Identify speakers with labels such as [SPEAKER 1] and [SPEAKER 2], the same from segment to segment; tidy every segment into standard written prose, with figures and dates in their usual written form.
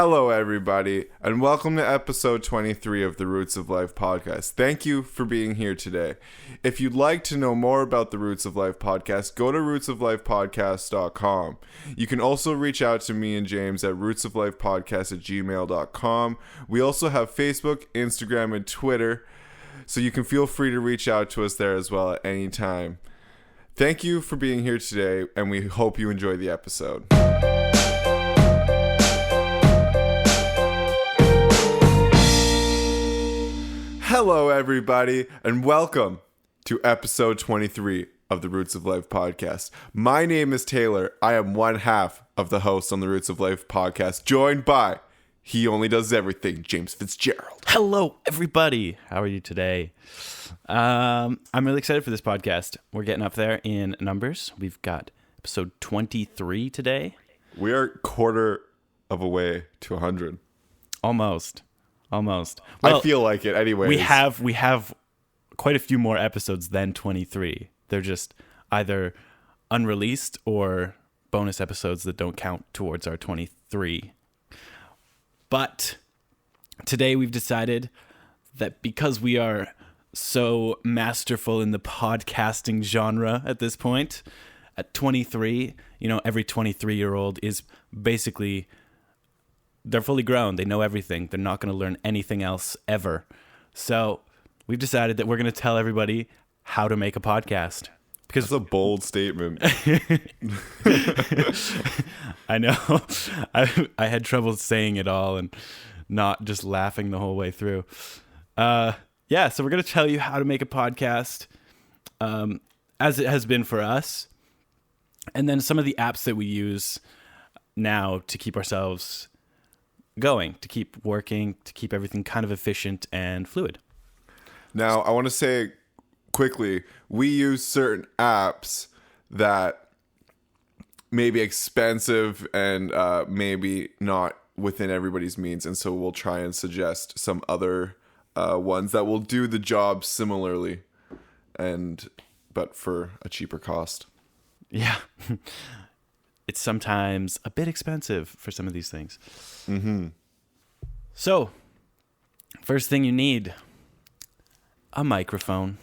[SPEAKER 1] Hello, everybody, and welcome to episode 23 of the Roots of Life podcast. Thank you for being here today. If you'd like to know more about the Roots of Life podcast, go to rootsoflifepodcast.com. You can also reach out to me and James at rootsoflifepodcast@gmail.com. We also have Facebook, Instagram, and Twitter, so you can feel free to reach out to us there as well at any time. Thank you for being here today, and we hope you enjoy the episode. Hello, everybody, and welcome to episode 23 of the Roots of Life podcast. My name is Taylor. I am one half of the host on the Roots of Life podcast, joined by He Only Does Everything, James Fitzgerald.
[SPEAKER 2] Hello, everybody. How are you today? I'm really excited for this podcast. We're getting up there in numbers. We've got episode 23 today.
[SPEAKER 1] We are a quarter of a way to 100.
[SPEAKER 2] Almost. Well,
[SPEAKER 1] I feel like it anyways.
[SPEAKER 2] We have quite a few more episodes than 23. They're just either unreleased or bonus episodes that don't count towards our 23. But today we've decided that because we are so masterful in the podcasting genre at this point, at 23, every 23-year-old is basically... They're fully grown. They know everything. They're not going to learn anything else ever. So we've decided that we're going to tell everybody how to make a podcast. Because
[SPEAKER 1] that's a bold statement.
[SPEAKER 2] I know. I had trouble saying it all and not just laughing the whole way through. So we're going to tell you how to make a podcast, as it has been for us. And then some of the apps that we use now to keep ourselves going, to keep working, to keep everything kind of efficient and fluid.
[SPEAKER 1] Now, I want to say quickly, we use certain apps that may be expensive and maybe not within everybody's means, and so we'll try and suggest some other ones that will do the job similarly, but for a cheaper cost.
[SPEAKER 2] Yeah. It's sometimes a bit expensive for some of these things.
[SPEAKER 1] Mm-hmm.
[SPEAKER 2] So, first thing you need, a microphone.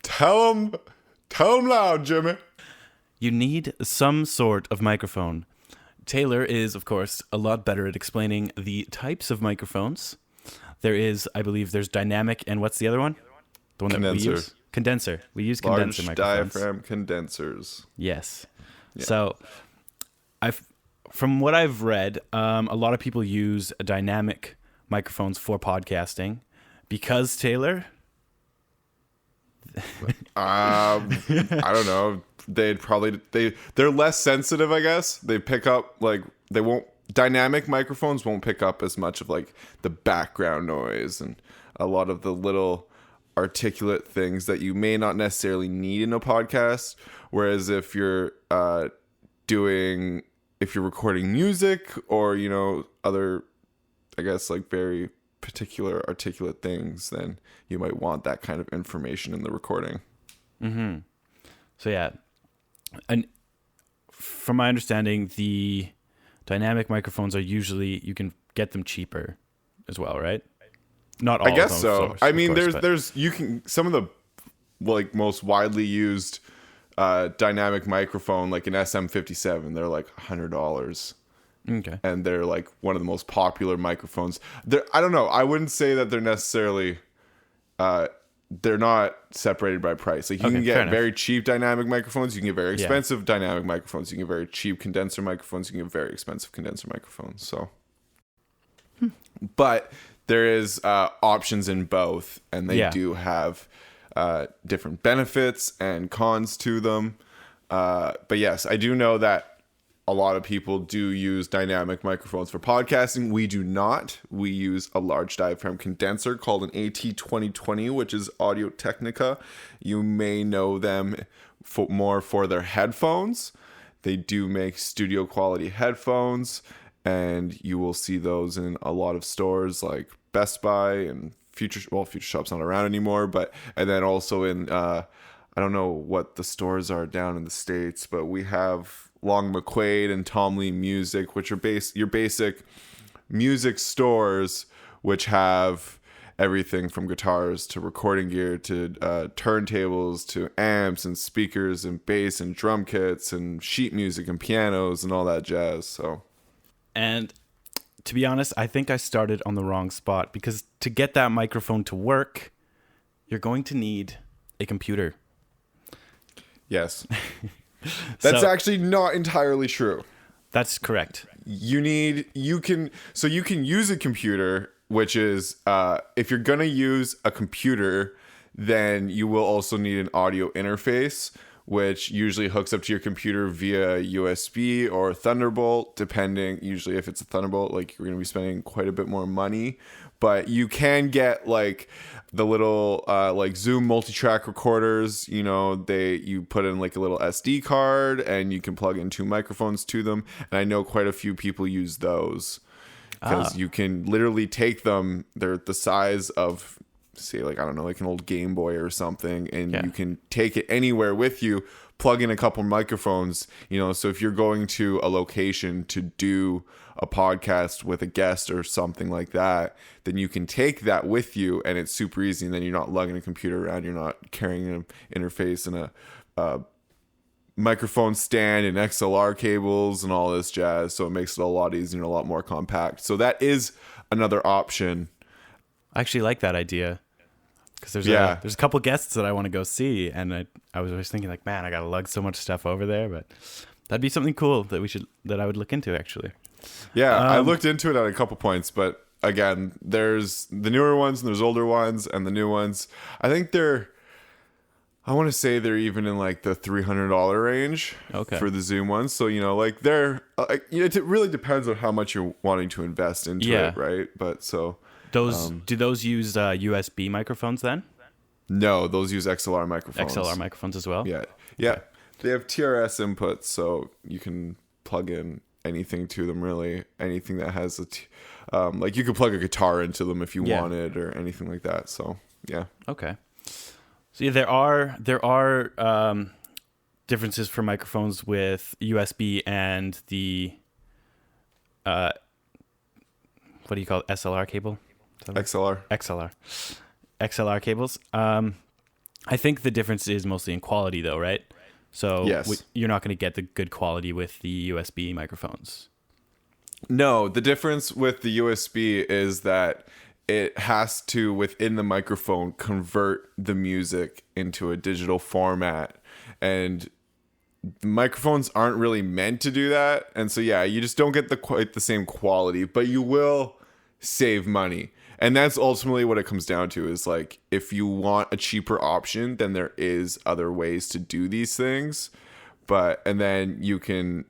[SPEAKER 1] Tell them loud, Jimmy.
[SPEAKER 2] You need some sort of microphone. Taylor is, of course, a lot better at explaining the types of microphones. There's dynamic, and what's the other one? The one
[SPEAKER 1] Condenser.
[SPEAKER 2] that we use? Condenser. We use condenser
[SPEAKER 1] Large
[SPEAKER 2] microphones.
[SPEAKER 1] diaphragm condensers.
[SPEAKER 2] Yes.
[SPEAKER 1] Yeah.
[SPEAKER 2] So, from what I've read, a lot of people use dynamic microphones for podcasting because, Taylor?
[SPEAKER 1] I don't know. They're less sensitive, I guess. They pick up dynamic microphones won't pick up as much of the background noise and a lot of the little articulate things that you may not necessarily need in a podcast. Whereas if you're recording music or, other, I guess, very particular articulate things, then you might want that kind of information in the recording.
[SPEAKER 2] Mm-hmm. So, yeah. And from my understanding, the dynamic microphones are usually, you can get them cheaper as well, right? Not all
[SPEAKER 1] I guess
[SPEAKER 2] of them,
[SPEAKER 1] so.
[SPEAKER 2] of course,
[SPEAKER 1] I mean, some of the most widely used dynamic microphone, like an SM57, they're $100.
[SPEAKER 2] Okay.
[SPEAKER 1] And they're one of the most popular microphones. I don't know. I wouldn't say that they're necessarily they're not separated by price. You can get very cheap dynamic microphones, you can get very expensive dynamic microphones, you can get very cheap condenser microphones, you can get very expensive condenser microphones. So but there is options in both, and they do have different benefits and cons to them. But yes, I do know that a lot of people do use dynamic microphones for podcasting. We do not. We use a large diaphragm condenser called an AT2020, which is Audio-Technica. You may know them more for their headphones. They do make studio quality headphones, and you will see those in a lot of stores like Best Buy and Future Shop's not around anymore, and then also in I don't know what the stores are down in the States, but we have Long McQuaid and Tom Lee Music, which are your basic music stores, which have everything from guitars to recording gear to turntables to amps and speakers and bass and drum kits and sheet music and pianos and all that jazz. So,
[SPEAKER 2] and to be honest, I think I started on the wrong spot, because to get that microphone to work, you're going to need a computer.
[SPEAKER 1] Yes. That's
[SPEAKER 2] So-
[SPEAKER 1] actually not entirely true.
[SPEAKER 2] That's correct.
[SPEAKER 1] You can use a computer, which is if you're gonna use a computer, then you will also need an audio interface, which usually hooks up to your computer via USB or Thunderbolt, depending. Usually if it's a Thunderbolt, like, you're gonna be spending quite a bit more money. But you can get like the little like Zoom multi-track recorders. You put in like a little SD card and you can plug in 2 microphones to them. And I know quite a few people use those because you can literally take them. They're the size of, say, like, I don't know, like an old Game Boy or something, and you can take it anywhere with you, plug in a couple microphones, so if you're going to a location to do a podcast with a guest or something like that, then you can take that with you, and it's super easy, and then you're not lugging a computer around, you're not carrying an interface and a microphone stand and XLR cables and all this jazz, so it makes it a lot easier and a lot more compact. So that is another option.
[SPEAKER 2] I actually like that idea, because there's a couple guests that I want to go see, and I was always thinking, like, man, I gotta lug so much stuff over there, but that'd be something cool that I would look into, actually.
[SPEAKER 1] Yeah, I looked into it at a couple points, but again, there's the newer ones and there's older ones, and the new ones, I think I want to say they're even in like the $300 range for the Zoom ones. So, like, it really depends on how much you're wanting to invest into it, right? But so
[SPEAKER 2] do those use USB microphones then?
[SPEAKER 1] No, those use XLR microphones.
[SPEAKER 2] XLR microphones as well?
[SPEAKER 1] Yeah. They have TRS inputs, so you can plug in anything to them, really. Anything that has like, you could plug a guitar into them if you wanted, or anything like that. So, yeah.
[SPEAKER 2] Okay. So yeah, there are differences for microphones with USB and the what do you call it? SLR cable? XLR cables. I think the difference is mostly in quality, though, right? So you're not going to get the good quality with the USB microphones.
[SPEAKER 1] No, the difference with the USB is that it has to, within the microphone, convert the music into a digital format. And microphones aren't really meant to do that. And so, you just don't get quite the same quality, but you will save money. And that's ultimately what it comes down to, is like, if you want a cheaper option, then there is other ways to do these things. And then you can,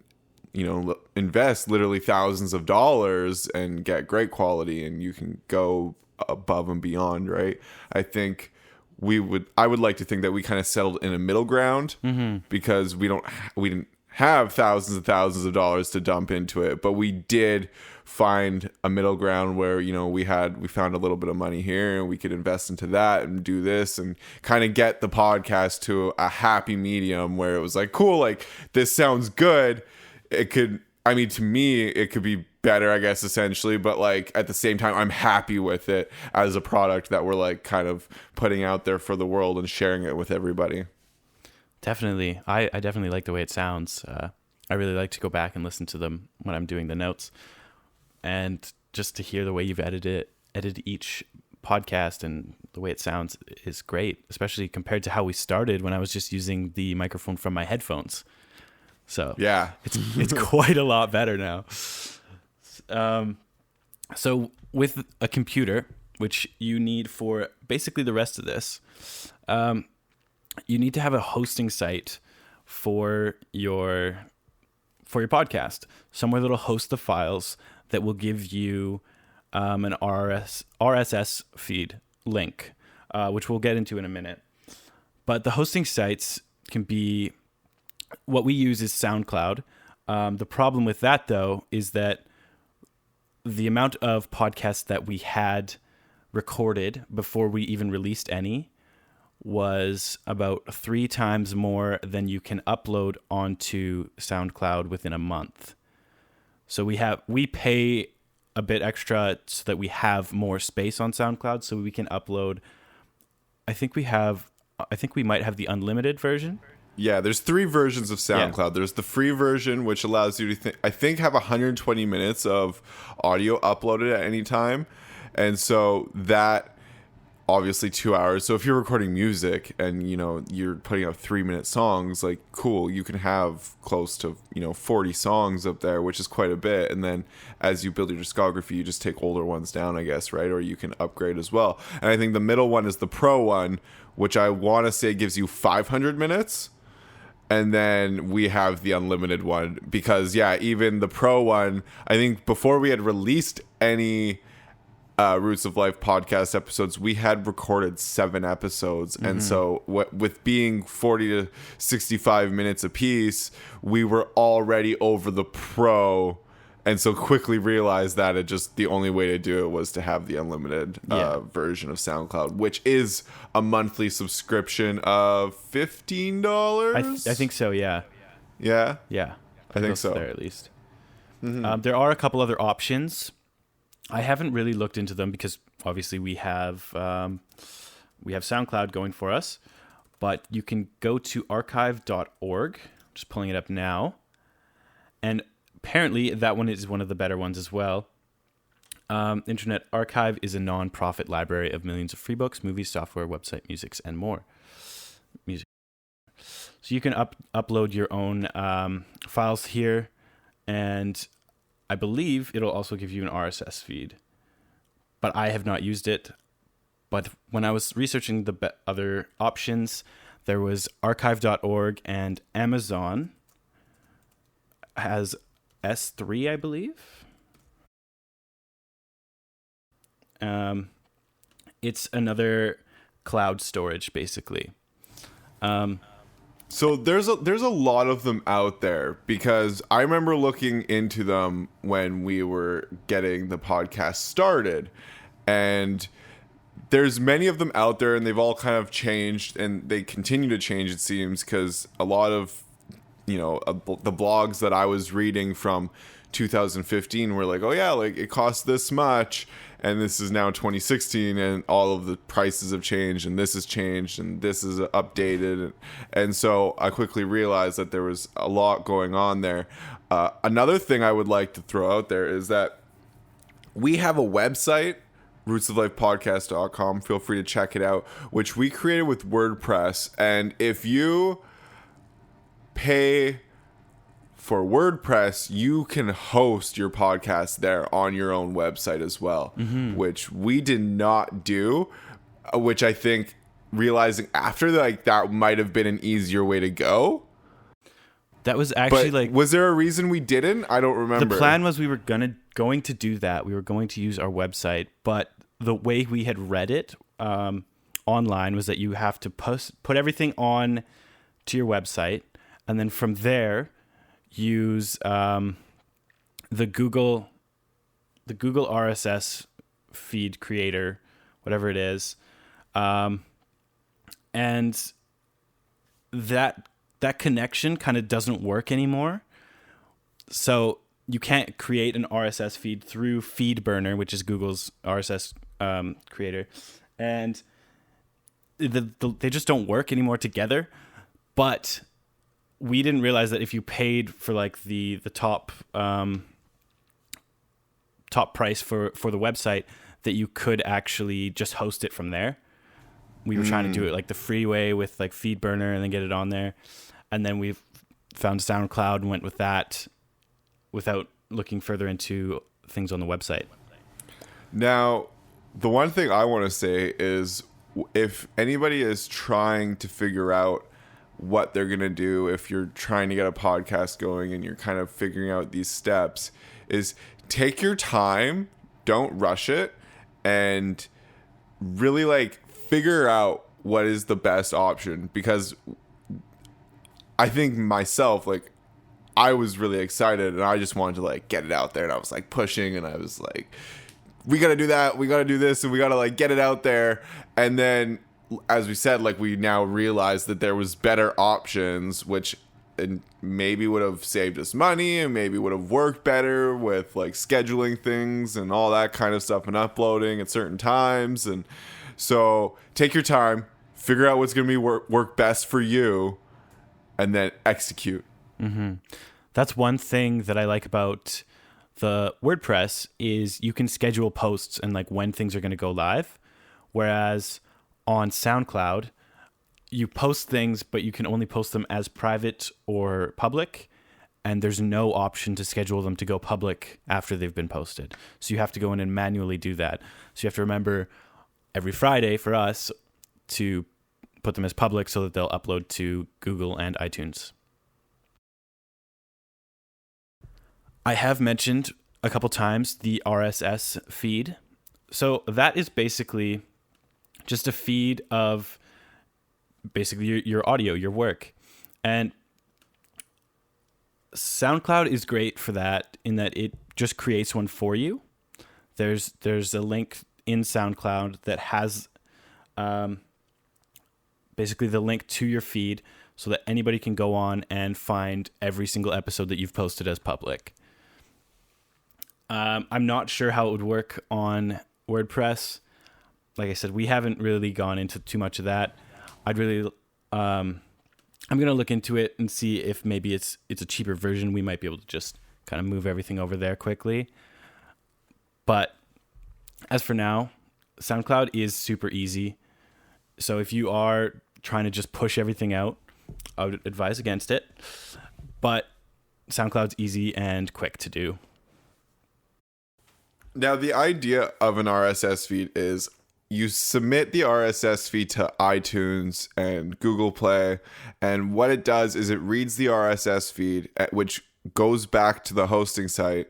[SPEAKER 1] invest literally thousands of dollars and get great quality, and you can go above and beyond, right? I think I would like to think that we kind of settled in a middle ground, because we didn't have thousands and thousands of dollars to dump into it, but we did find a middle ground where, we found a little bit of money here, and we could invest into that and do this and kind of get the podcast to a happy medium where it was like, cool, like, this sounds good. To me, it could be better, I guess, essentially, but like, at the same time, I'm happy with it as a product that we're like kind of putting out there for the world and sharing it with everybody.
[SPEAKER 2] Definitely. I definitely like the way it sounds. I really like to go back and listen to them when I'm doing the notes, and just to hear the way you've edited each podcast and the way it sounds is great, especially compared to how we started when I was just using the microphone from my headphones. So
[SPEAKER 1] yeah,
[SPEAKER 2] it's quite a lot better now. So with a computer, which you need for basically the rest of this, you need to have a hosting site for your podcast, somewhere that'll host the files that will give you an RSS feed link, which we'll get into in a minute. But the hosting sites can be, what we use is SoundCloud. The problem with that, though, is that the amount of podcasts that we had recorded before we even released any was about 3 times more than you can upload onto SoundCloud within a month. So we pay a bit extra so that we have more space on SoundCloud, so we can upload. I think we might have the unlimited version.
[SPEAKER 1] Yeah, there's 3 versions of SoundCloud. Yeah. There's the free version, which allows you to, I think, have 120 minutes of audio uploaded at any time. And so that, obviously 2 hours. So if you're recording music and, you're putting out 3-minute songs, like, cool, you can have close to, 40 songs up there, which is quite a bit. And then as you build your discography, you just take older ones down, I guess, right? Or you can upgrade as well. And I think the middle one is the pro one, which I want to say gives you 500 minutes. And then we have the unlimited one because, even the pro one, I think before we had released any Roots of Life podcast episodes, we had recorded 7 episodes. Mm-hmm. And so with being 40 to 65 minutes a piece, we were already over the pro. And so quickly realized that the only way to do it was to have the unlimited version of SoundCloud, which is a monthly subscription of $15.
[SPEAKER 2] I think so. Yeah.
[SPEAKER 1] Yeah.
[SPEAKER 2] Yeah.
[SPEAKER 1] I think so.
[SPEAKER 2] There at least. Mm-hmm. There are a couple other options. I haven't really looked into them because obviously we have SoundCloud going for us, but you can go to archive.org. Just pulling it up now, and apparently that one is one of the better ones as well. Internet Archive is a non-profit library of millions of free books, movies, software, website, music, and more. So you can upload your own files here, and I believe it'll also give you an RSS feed. But I have not used it. But when I was researching the other options, there was archive.org, and Amazon has S3, I believe. It's another cloud storage, basically.
[SPEAKER 1] So there's a lot of them out there because I remember looking into them when we were getting the podcast started, and there's many of them out there, and they've all kind of changed, and they continue to change, it seems, because a lot of the blogs that I was reading from 2015 were like, oh yeah, like it costs this much, and this is now 2016, and all of the prices have changed, and this has changed, and this is updated, and so I quickly realized that there was a lot going on there. Another thing I would like to throw out there is that we have a website, rootsoflifepodcast.com. Feel free to check it out, which we created with WordPress, and if you pay for WordPress, you can host your podcast there on your own website as well, which we did not do, which I think realizing after that might have been an easier way to go.
[SPEAKER 2] That was actually
[SPEAKER 1] was there a reason we didn't? I don't remember.
[SPEAKER 2] The plan was we were going to do that. We were going to use our website, but the way we had read it online was that you have to put everything on to your website, and then from there use the Google RSS feed creator, whatever it is, and that connection kind of doesn't work anymore. So you can't create an RSS feed through FeedBurner, which is Google's RSS creator, and they just don't work anymore together. But we didn't realize that if you paid for like the top price for the website, that you could actually just host it from there. We were trying to do it like the free way with like FeedBurner and then get it on there. And then we found SoundCloud and went with that without looking further into things on the website.
[SPEAKER 1] Now, the one thing I want to say is if anybody is trying to figure out what they're going to do, if you're trying to get a podcast going and you're kind of figuring out these steps, is take your time, don't rush it, and really like figure out what is the best option. Because I think myself, like, I was really excited and I just wanted to like get it out there, and I was like pushing, and I was like, we got to do that, we got to do this, and we got to like get it out there. And then, as we said, like, we now realize that there was better options, which it maybe would have saved us money and maybe would have worked better with like scheduling things and all that kind of stuff and uploading at certain times. And so take your time, figure out what's going to be work best for you, and then execute.
[SPEAKER 2] That's one thing that I like about the WordPress is you can schedule posts and like when things are going to go live. Whereas on SoundCloud, you post things, but you can only post them as private or public. And there's no option to schedule them to go public after they've been posted. So you have to go in and manually do that. So you have to remember every Friday for us to put them as public so that they'll upload to Google and iTunes. I have mentioned a couple times the RSS feed. So that is basically just a feed of basically your audio, your work. And SoundCloud is great for that in that it just creates one for you. There's a link in SoundCloud that has basically the link to your feed so that anybody can go on and find every single episode that you've posted as public. I'm not sure how it would work on WordPress. Like I said, we haven't really gone into too much of that. I'm going to look into it and see if maybe it's a cheaper version. We might be able to just kind of move everything over there quickly. But as for now, SoundCloud is super easy. So if you are trying to just push everything out, I would advise against it. But SoundCloud's easy and quick to do.
[SPEAKER 1] Now, the idea of an RSS feed is you submit the RSS feed to iTunes and Google Play, and what it does is it reads the RSS feed, which goes back to the hosting site,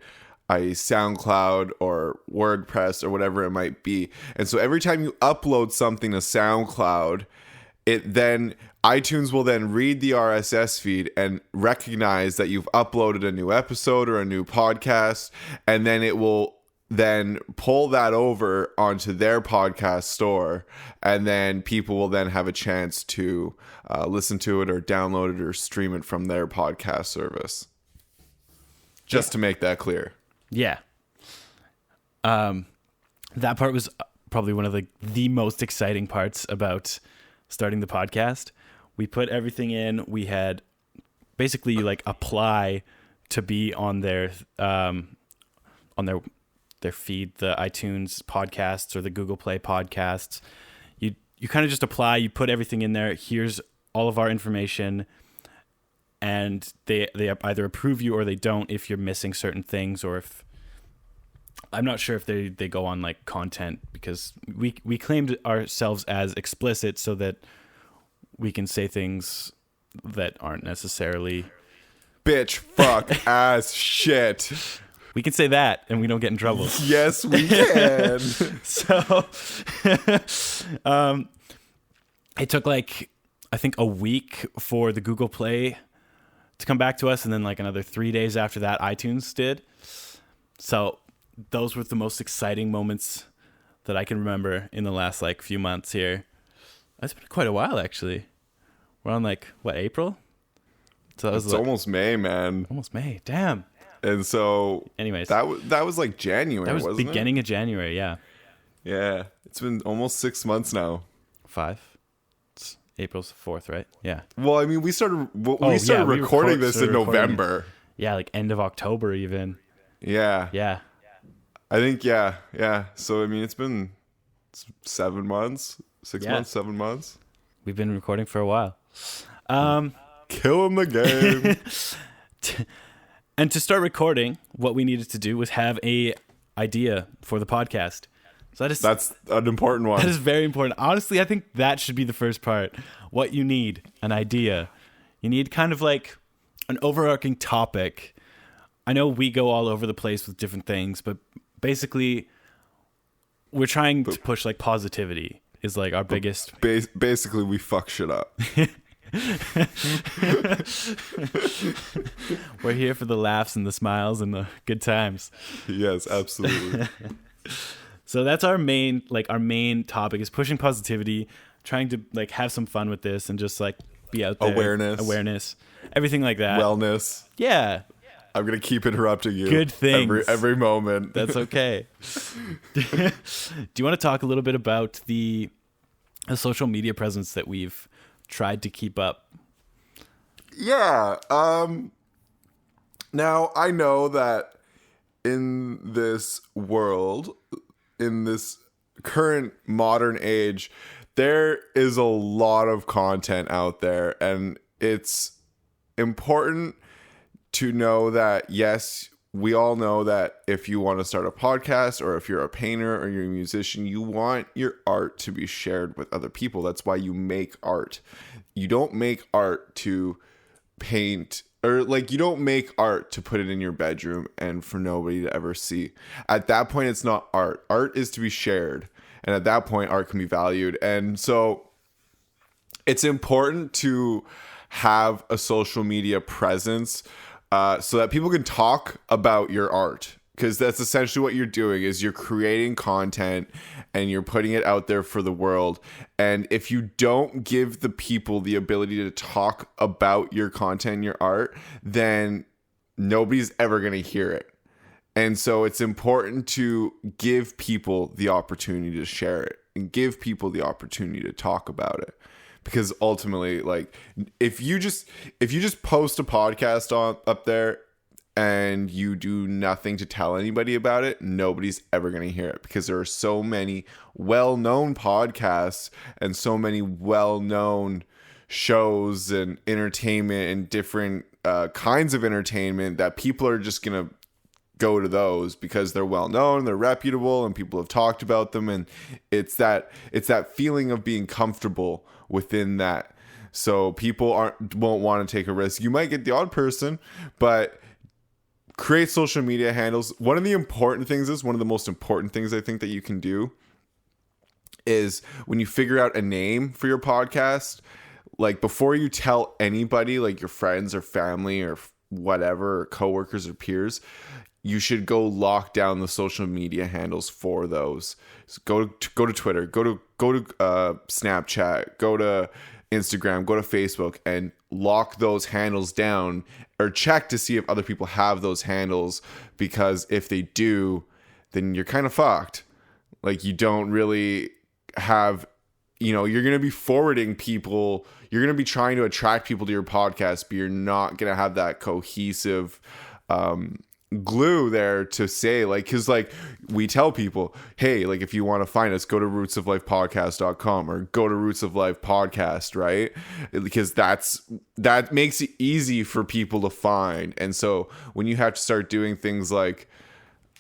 [SPEAKER 1] i.e. SoundCloud or WordPress or whatever it might be. And so every time you upload something to SoundCloud, iTunes will then read the RSS feed and recognize that you've uploaded a new episode or a new podcast, and then it will then pull that over onto their podcast store, and then people will then have a chance to listen to it or download it or stream it from their podcast service. Just to make that clear.
[SPEAKER 2] Yeah. That part was probably one of the most exciting parts about starting the podcast. We put everything in. We had basically like apply to be on their feed, the iTunes podcasts or the Google Play podcasts. You kind of just apply, you put everything in there. Here's all of our information, and they either approve you or they don't if you're missing certain things, or if I'm not sure if they go on like content, because we claimed ourselves as explicit so that we can say things that aren't necessarily
[SPEAKER 1] bitch, fuck, ass, shit.
[SPEAKER 2] We can say that and we don't get in trouble.
[SPEAKER 1] Yes, we can.
[SPEAKER 2] So it took like, I think a week for the Google Play to come back to us. And then like another 3 days after that, iTunes did. So those were the most exciting moments that I can remember in the last like few months here. It's been quite a while, actually. We're on like, what, April? So
[SPEAKER 1] it's like, almost May, man.
[SPEAKER 2] Almost May. Damn.
[SPEAKER 1] And so,
[SPEAKER 2] anyways,
[SPEAKER 1] that was like January.
[SPEAKER 2] That was
[SPEAKER 1] wasn't
[SPEAKER 2] beginning
[SPEAKER 1] it?
[SPEAKER 2] of January. Yeah.
[SPEAKER 1] Yeah, it's been almost 6 months now.
[SPEAKER 2] 5. It's April's 4th, right? Yeah.
[SPEAKER 1] Well, I mean, we started recording this in November.
[SPEAKER 2] Yeah, like end of October, even.
[SPEAKER 1] Yeah.
[SPEAKER 2] Yeah.
[SPEAKER 1] I think yeah. So I mean, it's been 7 months, 6 months, 7 months.
[SPEAKER 2] We've been recording for a while.
[SPEAKER 1] Killing the game.
[SPEAKER 2] And to start recording, what we needed to do was have a idea for the podcast. So that's
[SPEAKER 1] an important one.
[SPEAKER 2] That is very important. Honestly, I think that should be the first part. What you need, an idea. You need kind of like an overarching topic. I know we go all over the place with different things, but basically we're trying to push like positivity is like our biggest.
[SPEAKER 1] Basically, we fuck shit up.
[SPEAKER 2] We're here for the laughs and the smiles and the good times.
[SPEAKER 1] Yes, absolutely.
[SPEAKER 2] So that's our main topic is pushing positivity, trying to like have some fun with this and just like be out there. Awareness. Everything like that.
[SPEAKER 1] Wellness.
[SPEAKER 2] Yeah.
[SPEAKER 1] I'm going to keep interrupting you.
[SPEAKER 2] Good things.
[SPEAKER 1] Every moment.
[SPEAKER 2] That's okay. Do you want to talk a little bit about the social media presence that we've tried to keep up?
[SPEAKER 1] Yeah. Now, I know that in this world, in this current modern age, there is a lot of content out there, and it's important to know that, yes, we all know that if you want to start a podcast, or if you're a painter or you're a musician, you want your art to be shared with other people. That's why you make art. You don't make art to paint, or like, you don't make art to put it in your bedroom and for nobody to ever see. At that point, it's not art. Art is to be shared. And at that point, art can be valued. And so it's important to have a social media presence so that people can talk about your art, because that's essentially what you're doing, is you're creating content and you're putting it out there for the world. And if you don't give the people the ability to talk about your content and your art, then nobody's ever going to hear it. And so it's important to give people the opportunity to share it and give people the opportunity to talk about it. Because ultimately, like, if you just post a podcast up there and you do nothing to tell anybody about it, nobody's ever going to hear it, because there are so many well-known podcasts and so many well-known shows and entertainment and different kinds of entertainment that people are just going to go to those because they're well known, they're reputable, and people have talked about them, and it's that feeling of being comfortable within that. So people won't want to take a risk. You might get the odd person, but create social media handles. One of the most important things I think that you can do is, when you figure out a name for your podcast, like, before you tell anybody, like your friends or family or whatever, or coworkers or peers, you should go lock down the social media handles for those. So go to Twitter, go to Snapchat, go to Instagram, go to Facebook, and lock those handles down, or check to see if other people have those handles, because if they do, then you're kind of fucked. Like, you don't really have, you're going to be forwarding people, you're going to be trying to attract people to your podcast, but you're not going to have that cohesive glue there to say, like, because, like, we tell people, hey, like, if you want to find us, go to rootsoflifepodcast.com or go to Roots of Life Podcast, right? Because that makes it easy for people to find. And so when you have to start doing things like,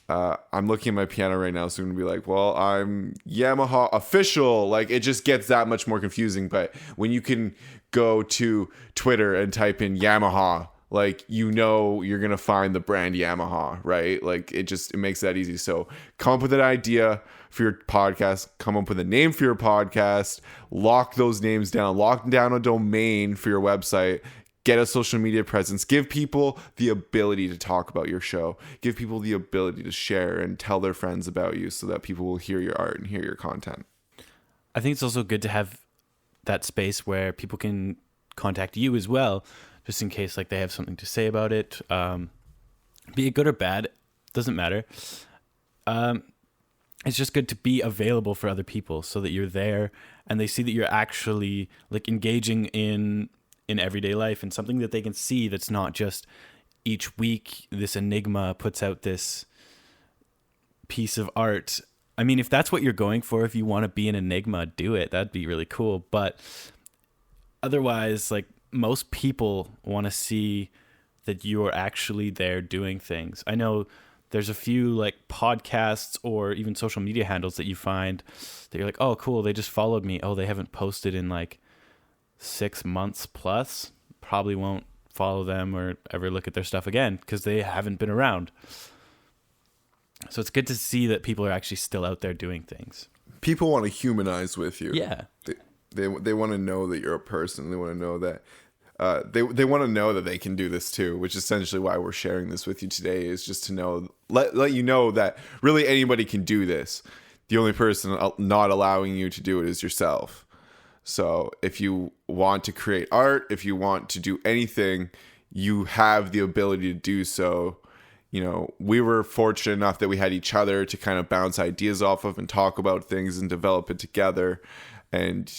[SPEAKER 1] I'm looking at my piano right now, so I'm gonna be like, well, I'm Yamaha official, like, it just gets that much more confusing. But when you can go to Twitter and type in Yamaha, like, you're gonna find the brand Yamaha, right? Like, it makes that easy. So come up with an idea for your podcast, come up with a name for your podcast, lock those names down, lock down a domain for your website, get a social media presence, give people the ability to talk about your show, give people the ability to share and tell their friends about you, so that people will hear your art and hear your content.
[SPEAKER 2] I think it's also good to have that space where people can contact you as well, just in case, like, they have something to say about it. Be it good or bad, doesn't matter. It's just good to be available for other people, so that you're there and they see that you're actually, like, engaging in everyday life, and something that they can see that's not just each week this Enigma puts out this piece of art. I mean, if that's what you're going for, if you want to be an Enigma, do it. That'd be really cool. But otherwise, like, most people want to see that you're actually there doing things. I know there's a few, like, podcasts or even social media handles that you find that you're like, oh, cool, they just followed me. Oh, they haven't posted in like 6 months plus. Probably won't follow them or ever look at their stuff again because they haven't been around. So it's good to see that people are actually still out there doing things.
[SPEAKER 1] People want to humanize with you.
[SPEAKER 2] Yeah.
[SPEAKER 1] They want to know that you're a person. They want to know that they want to know that they can do this too, which is essentially why we're sharing this with you today, is just to know, let you know that really anybody can do this. The only person not allowing you to do it is yourself. So if you want to create art, if you want to do anything, you have the ability to do so. You know, we were fortunate enough that we had each other to kind of bounce ideas off of and talk about things and develop it together. And,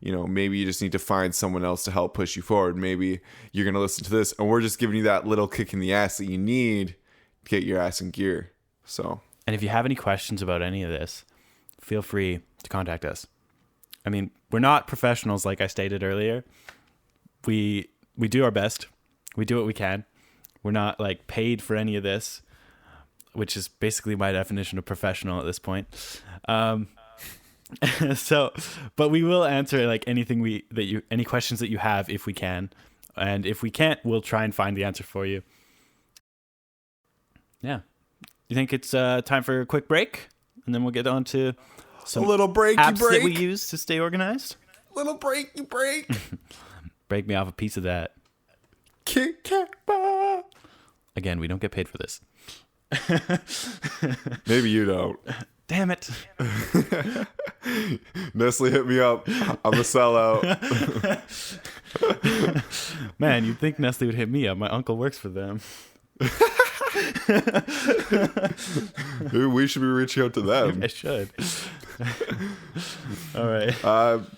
[SPEAKER 1] you know, maybe you just need to find someone else to help push you forward. Maybe you're going to listen to this and we're just giving you that little kick in the ass that you need to get your ass in gear. So,
[SPEAKER 2] and if you have any questions about any of this, feel free to contact us. I mean, we're not professionals, like I stated earlier. We do our best. We do what we can. We're not like paid for any of this, which is basically my definition of professional at this point. So, but we will answer like anything any questions that you have if we can, and if we can't, we'll try and find the answer for you. Yeah, you think it's time for a quick break, and then we'll get on to some
[SPEAKER 1] a little breaky
[SPEAKER 2] apps
[SPEAKER 1] break
[SPEAKER 2] that we use to stay organized.
[SPEAKER 1] Little breaky break.
[SPEAKER 2] Break me off a piece of that.
[SPEAKER 1] Kit Kat bar.
[SPEAKER 2] Again, we don't get paid for this.
[SPEAKER 1] Maybe you don't.
[SPEAKER 2] Damn it.
[SPEAKER 1] Nestle hit me up. I'm a sellout.
[SPEAKER 2] Man, you'd think Nestle would hit me up. My uncle works for them.
[SPEAKER 1] Maybe we should be reaching out to them.
[SPEAKER 2] I should. All right.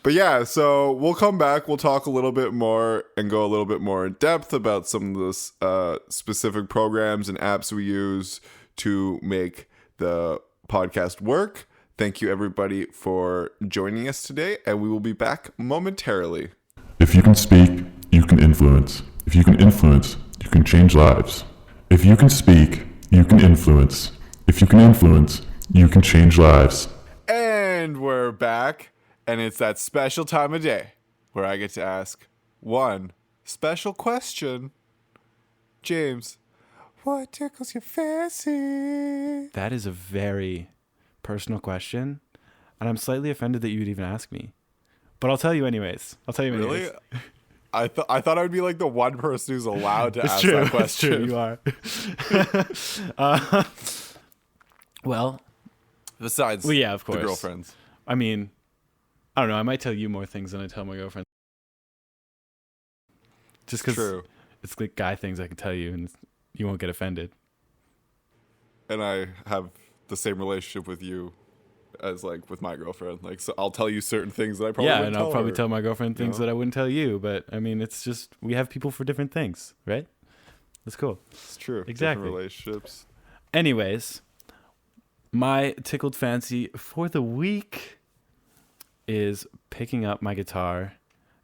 [SPEAKER 1] But yeah, so we'll come back. We'll talk a little bit more and go a little bit more in depth about some of the specific programs and apps we use to make the podcast work. Thank you, everybody, for joining us today, and we will be back momentarily.
[SPEAKER 3] If you can speak, you can influence. If you can influence, you can change lives. If you can speak, you can influence. If you can influence, you can change lives.
[SPEAKER 1] And we're back, and it's that special time of day where I get to ask one special question. James, what tickles your fancy?
[SPEAKER 2] That is a very personal question, and I'm slightly offended that you would even ask me. But I'll tell you anyways.
[SPEAKER 1] Really? I thought I would be like the one person who's allowed to ask that question.
[SPEAKER 2] It's true, you are. Well,
[SPEAKER 1] besides
[SPEAKER 2] yeah, of course.
[SPEAKER 1] The girlfriends.
[SPEAKER 2] I mean, I don't know. I might tell you more things than I tell my girlfriend. Just because it's like guy things I can tell you and you won't get offended.
[SPEAKER 1] And I have the same relationship with you as like with my girlfriend. Like, so I'll tell you certain things that I probably wouldn't
[SPEAKER 2] and
[SPEAKER 1] tell
[SPEAKER 2] I'll probably
[SPEAKER 1] her.
[SPEAKER 2] tell my girlfriend things that I wouldn't tell you. But I mean, it's just we have people for different things, right? That's cool.
[SPEAKER 1] It's true.
[SPEAKER 2] Exactly.
[SPEAKER 1] Different relationships.
[SPEAKER 2] Anyways, my tickled fancy for the week is picking up my guitar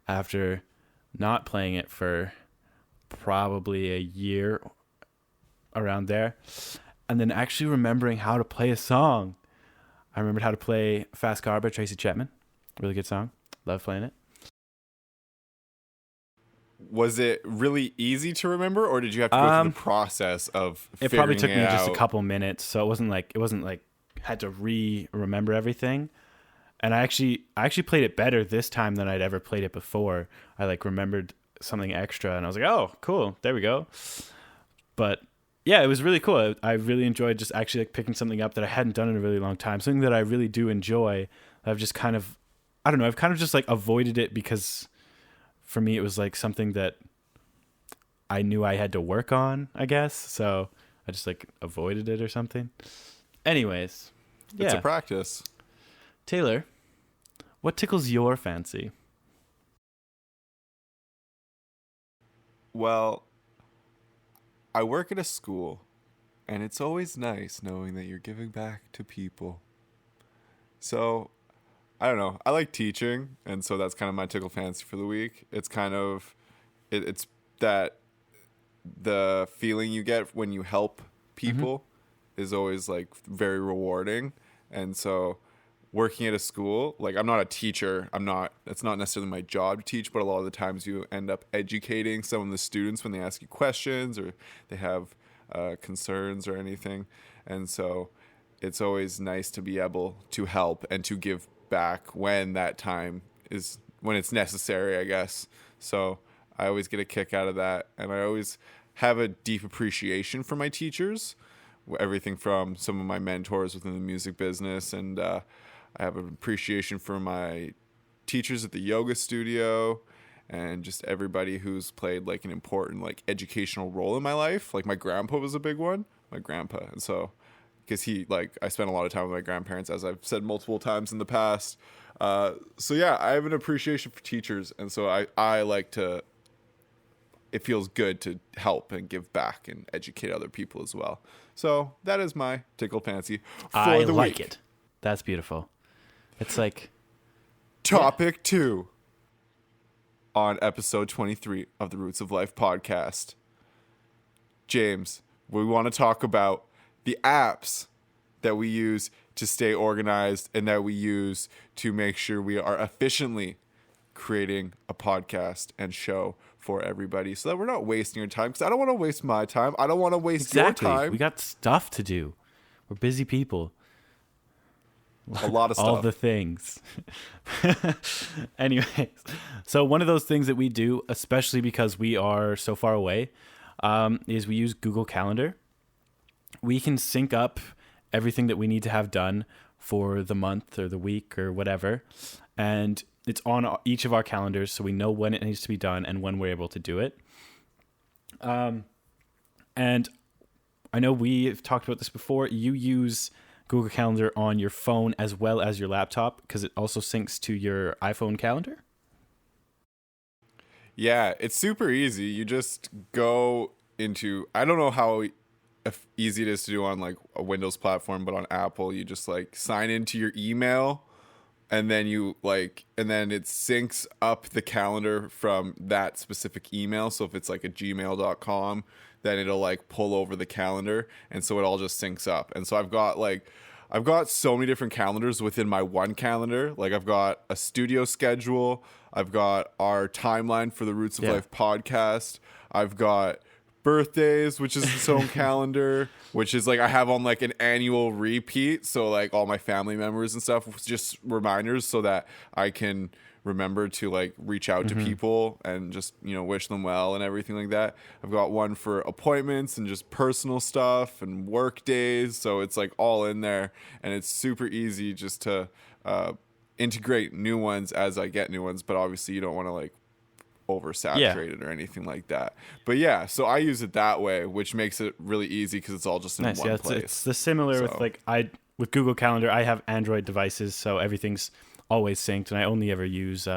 [SPEAKER 2] after not playing it for probably a year, around there, and then actually remembering how to play a song. I remembered how to play Fast Car by Tracy Chapman. Really good song. Love playing it.
[SPEAKER 1] Was it really easy to remember, or did you have to go through the process of
[SPEAKER 2] it probably took
[SPEAKER 1] figuring
[SPEAKER 2] me
[SPEAKER 1] it
[SPEAKER 2] just a
[SPEAKER 1] out?
[SPEAKER 2] couple minutes, so it wasn't like had to remember everything. And I actually played it better this time than I'd ever played it before. I like remembered something extra and I was like, oh cool, there we go. But yeah, it was really cool. I really enjoyed just actually like picking something up that I hadn't done in a really long time, something that I really do enjoy. I've just kind of, I don't know, I've kind of just like avoided it because for me it was like something that I knew I had to work on, I guess. So I just like avoided it or something. Anyways, yeah.
[SPEAKER 1] It's a practice.
[SPEAKER 2] Taylor, what tickles your fancy?
[SPEAKER 1] Well, I work at a school, and it's always nice knowing that you're giving back to people. So, I don't know. I like teaching, and so that's kind of my tickle fancy for the week. It's kind of, it's that the feeling you get when you help people is always like very rewarding. And so working at a school, like I'm not a teacher, it's not necessarily my job to teach, but a lot of the times you end up educating some of the students when they ask you questions or they have concerns or anything. And so it's always nice to be able to help and to give back when that time is, when it's necessary, I guess. So I always get a kick out of that. And I always have a deep appreciation for my teachers, everything from some of my mentors within the music business, and I have an appreciation for my teachers at the yoga studio and just everybody who's played like an important like educational role in my life. Like my grandpa was a big one, and so because I spent a lot of time with my grandparents, as I've said multiple times in the past. So yeah, I have an appreciation for teachers, and so I like to. It feels good to help and give back and educate other people as well. So that is my tickle fancy for the week.
[SPEAKER 2] It. That's beautiful. It's like
[SPEAKER 1] topic 2 on episode 23 of the Roots of Life podcast. James, we want to talk about the apps that we use to stay organized and that we use to make sure we are efficiently creating a podcast and show for everybody so that we're not wasting your time, because I don't want to waste my time. I don't want to waste your time.
[SPEAKER 2] We got stuff to do. We're busy people.
[SPEAKER 1] A lot of stuff.
[SPEAKER 2] All the things. Anyways, so one of those things that we do, especially because we are so far away, is we use Google Calendar. We can sync up everything that we need to have done for the month or the week or whatever, and it's on each of our calendars, so we know when it needs to be done and when we're able to do it. And I know we've talked about this before. You use Google Calendar on your phone as well as your laptop because it also syncs to your iPhone calendar.
[SPEAKER 1] Yeah, it's super easy. You just go into, I don't know how easy it is to do on like a Windows platform, but on Apple, you just like sign into your email. And then it syncs up the calendar from that specific email. So if it's like a gmail.com, then it'll like pull over the calendar. And so it all just syncs up. And so I've got so many different calendars within my one calendar. Like I've got a studio schedule. I've got our timeline for the Roots of Life podcast. I've got birthdays, which is its own calendar, which is like I have on like an annual repeat, so like all my family members and stuff, just reminders so that I can remember to like reach out to people and just, you know, wish them well and everything like that. I've got one for appointments and just personal stuff and work days, so it's like all in there, and it's super easy just to integrate new ones as I get new ones, but obviously you don't want to like oversaturated or anything like that. But yeah, so I use it that way, which makes it really easy because it's all just in one place.
[SPEAKER 2] It's the similar with like with Google Calendar. I have Android devices, so everything's always synced, and I only ever use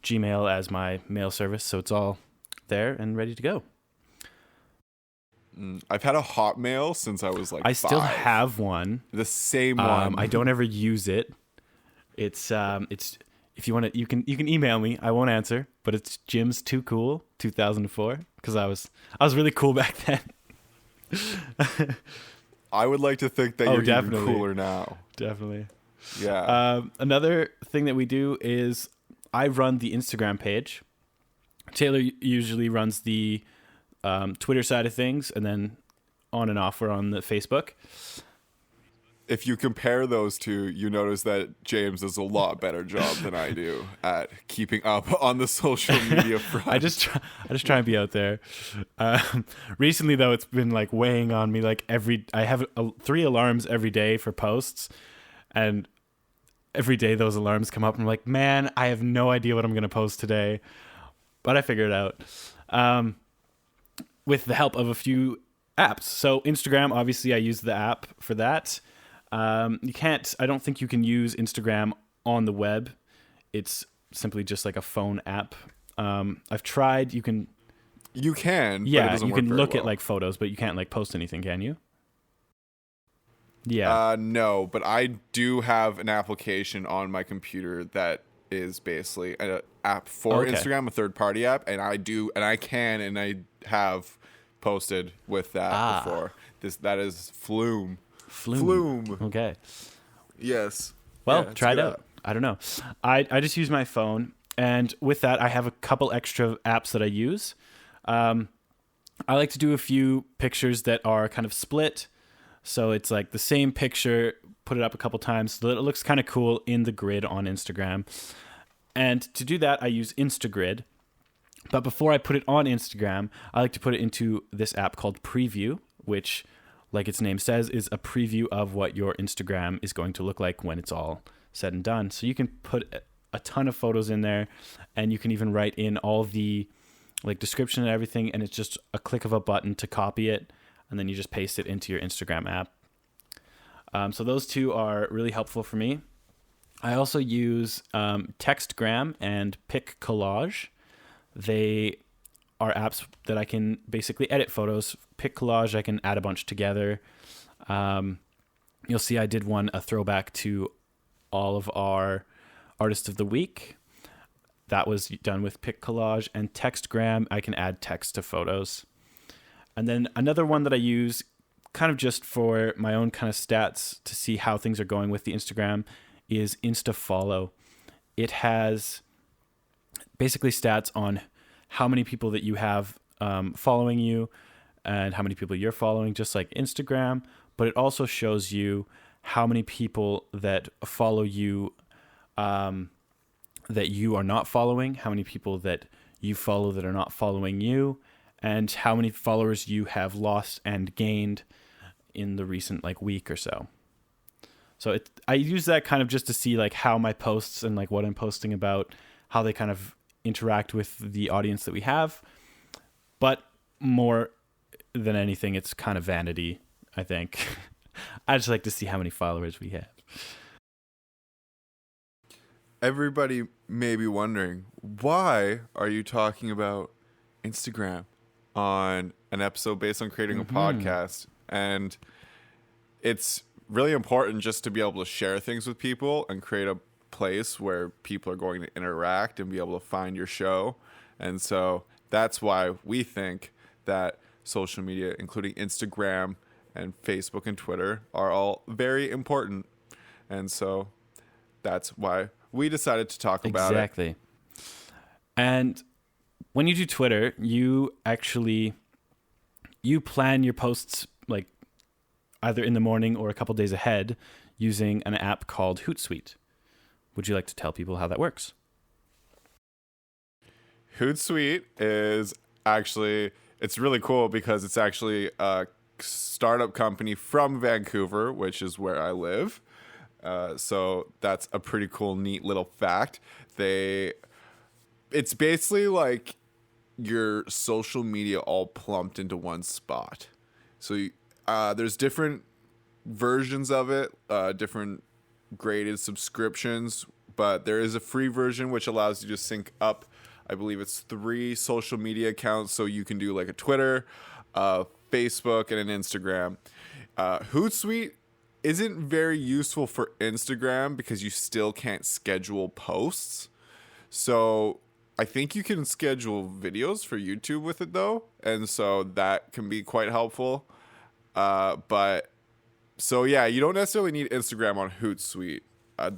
[SPEAKER 2] Gmail as my mail service, so it's all there and ready to go.
[SPEAKER 1] I've had a Hotmail since I was like
[SPEAKER 2] I
[SPEAKER 1] 5.
[SPEAKER 2] still have one.
[SPEAKER 1] The same one.
[SPEAKER 2] I don't ever use it. It's if you want to, you can email me. I won't answer, but it's Jim's Too Cool 2004 because I was really cool back then.
[SPEAKER 1] I would like to think that you're
[SPEAKER 2] definitely.
[SPEAKER 1] even cooler now.
[SPEAKER 2] Definitely.
[SPEAKER 1] Yeah.
[SPEAKER 2] Another thing that we do is I run the Instagram page. Taylor usually runs the Twitter side of things, and then on and off we're on the Facebook.
[SPEAKER 1] If you compare those two, you notice that James does a lot better job than I do at keeping up on the social media front.
[SPEAKER 2] I just try and be out there. Recently, though, it's been like weighing on me. Like I have 3 alarms every day for posts, and every day those alarms come up, and I'm like, man, I have no idea what I'm going to post today, but I figure it out with the help of a few apps. So Instagram, obviously, I use the app for that. I don't think you can use Instagram on the web. It's simply just like a phone app. I've tried. You can,
[SPEAKER 1] but
[SPEAKER 2] you can look
[SPEAKER 1] well.
[SPEAKER 2] at like photos, but you can't like post anything, can you? Yeah.
[SPEAKER 1] No, but I do have an application on my computer that is basically an app for Instagram, a third-party app, and I have posted with that before. That is Flume. Flume.
[SPEAKER 2] Okay.
[SPEAKER 1] Yes.
[SPEAKER 2] Well, try it out. I don't know. I just use my phone, and with that, I have a couple extra apps that I use. I like to do a few pictures that are kind of split, so it's like the same picture, put it up a couple times so that it looks kind of cool in the grid on Instagram. And to do that, I use Instagrid. But before I put it on Instagram, I like to put it into this app called Preview, which, like its name says, is a preview of what your Instagram is going to look like when it's all said and done. So you can put a ton of photos in there, and you can even write in all the like description and everything, and it's just a click of a button to copy it, and then you just paste it into your Instagram app. So those two are really helpful for me. I also use Textgram and Pic Collage. They are apps that I can basically edit photos. Pic Collage, I can add a bunch together. You'll see I did a throwback to all of our Artist of the Week. That was done with Pic Collage. And Textgram, I can add text to photos. And then another one that I use kind of just for my own kind of stats to see how things are going with the Instagram is InstaFollow. It has basically stats on how many people that you have following you and how many people you're following, just like Instagram. But it also shows you how many people that follow you that you are not following, how many people that you follow that are not following you, and how many followers you have lost and gained in the recent like week or so. So I use that kind of just to see like how my posts and like what I'm posting about, how they kind of interact with the audience that we have. But more than anything, it's kind of vanity, I think. I just like to see how many followers we have.
[SPEAKER 1] Everybody may be wondering, why are you talking about Instagram on an episode based on creating a podcast? And it's really important just to be able to share things with people and create a place where people are going to interact and be able to find your show. And so that's why we think that social media, including Instagram and Facebook and Twitter, are all very important. And so that's why we decided to talk about it.
[SPEAKER 2] Exactly. And when you do Twitter, you plan your posts like either in the morning or a couple days ahead using an app called Hootsuite. Would you like to tell people how that works?
[SPEAKER 1] Hootsuite is actually, it's really cool because it's actually a startup company from Vancouver, which is where I live. So that's a pretty cool, neat little fact. It's basically like your social media all plumped into one spot. So there's different versions of it, different graded subscriptions, but there is a free version which allows you to sync up, I believe it's 3 social media accounts, so you can do like a Twitter, Facebook, and an Instagram. Hootsuite isn't very useful for Instagram because you still can't schedule posts. So I think you can schedule videos for YouTube with it though, and so that can be quite helpful. But so yeah, you don't necessarily need Instagram on Hootsuite.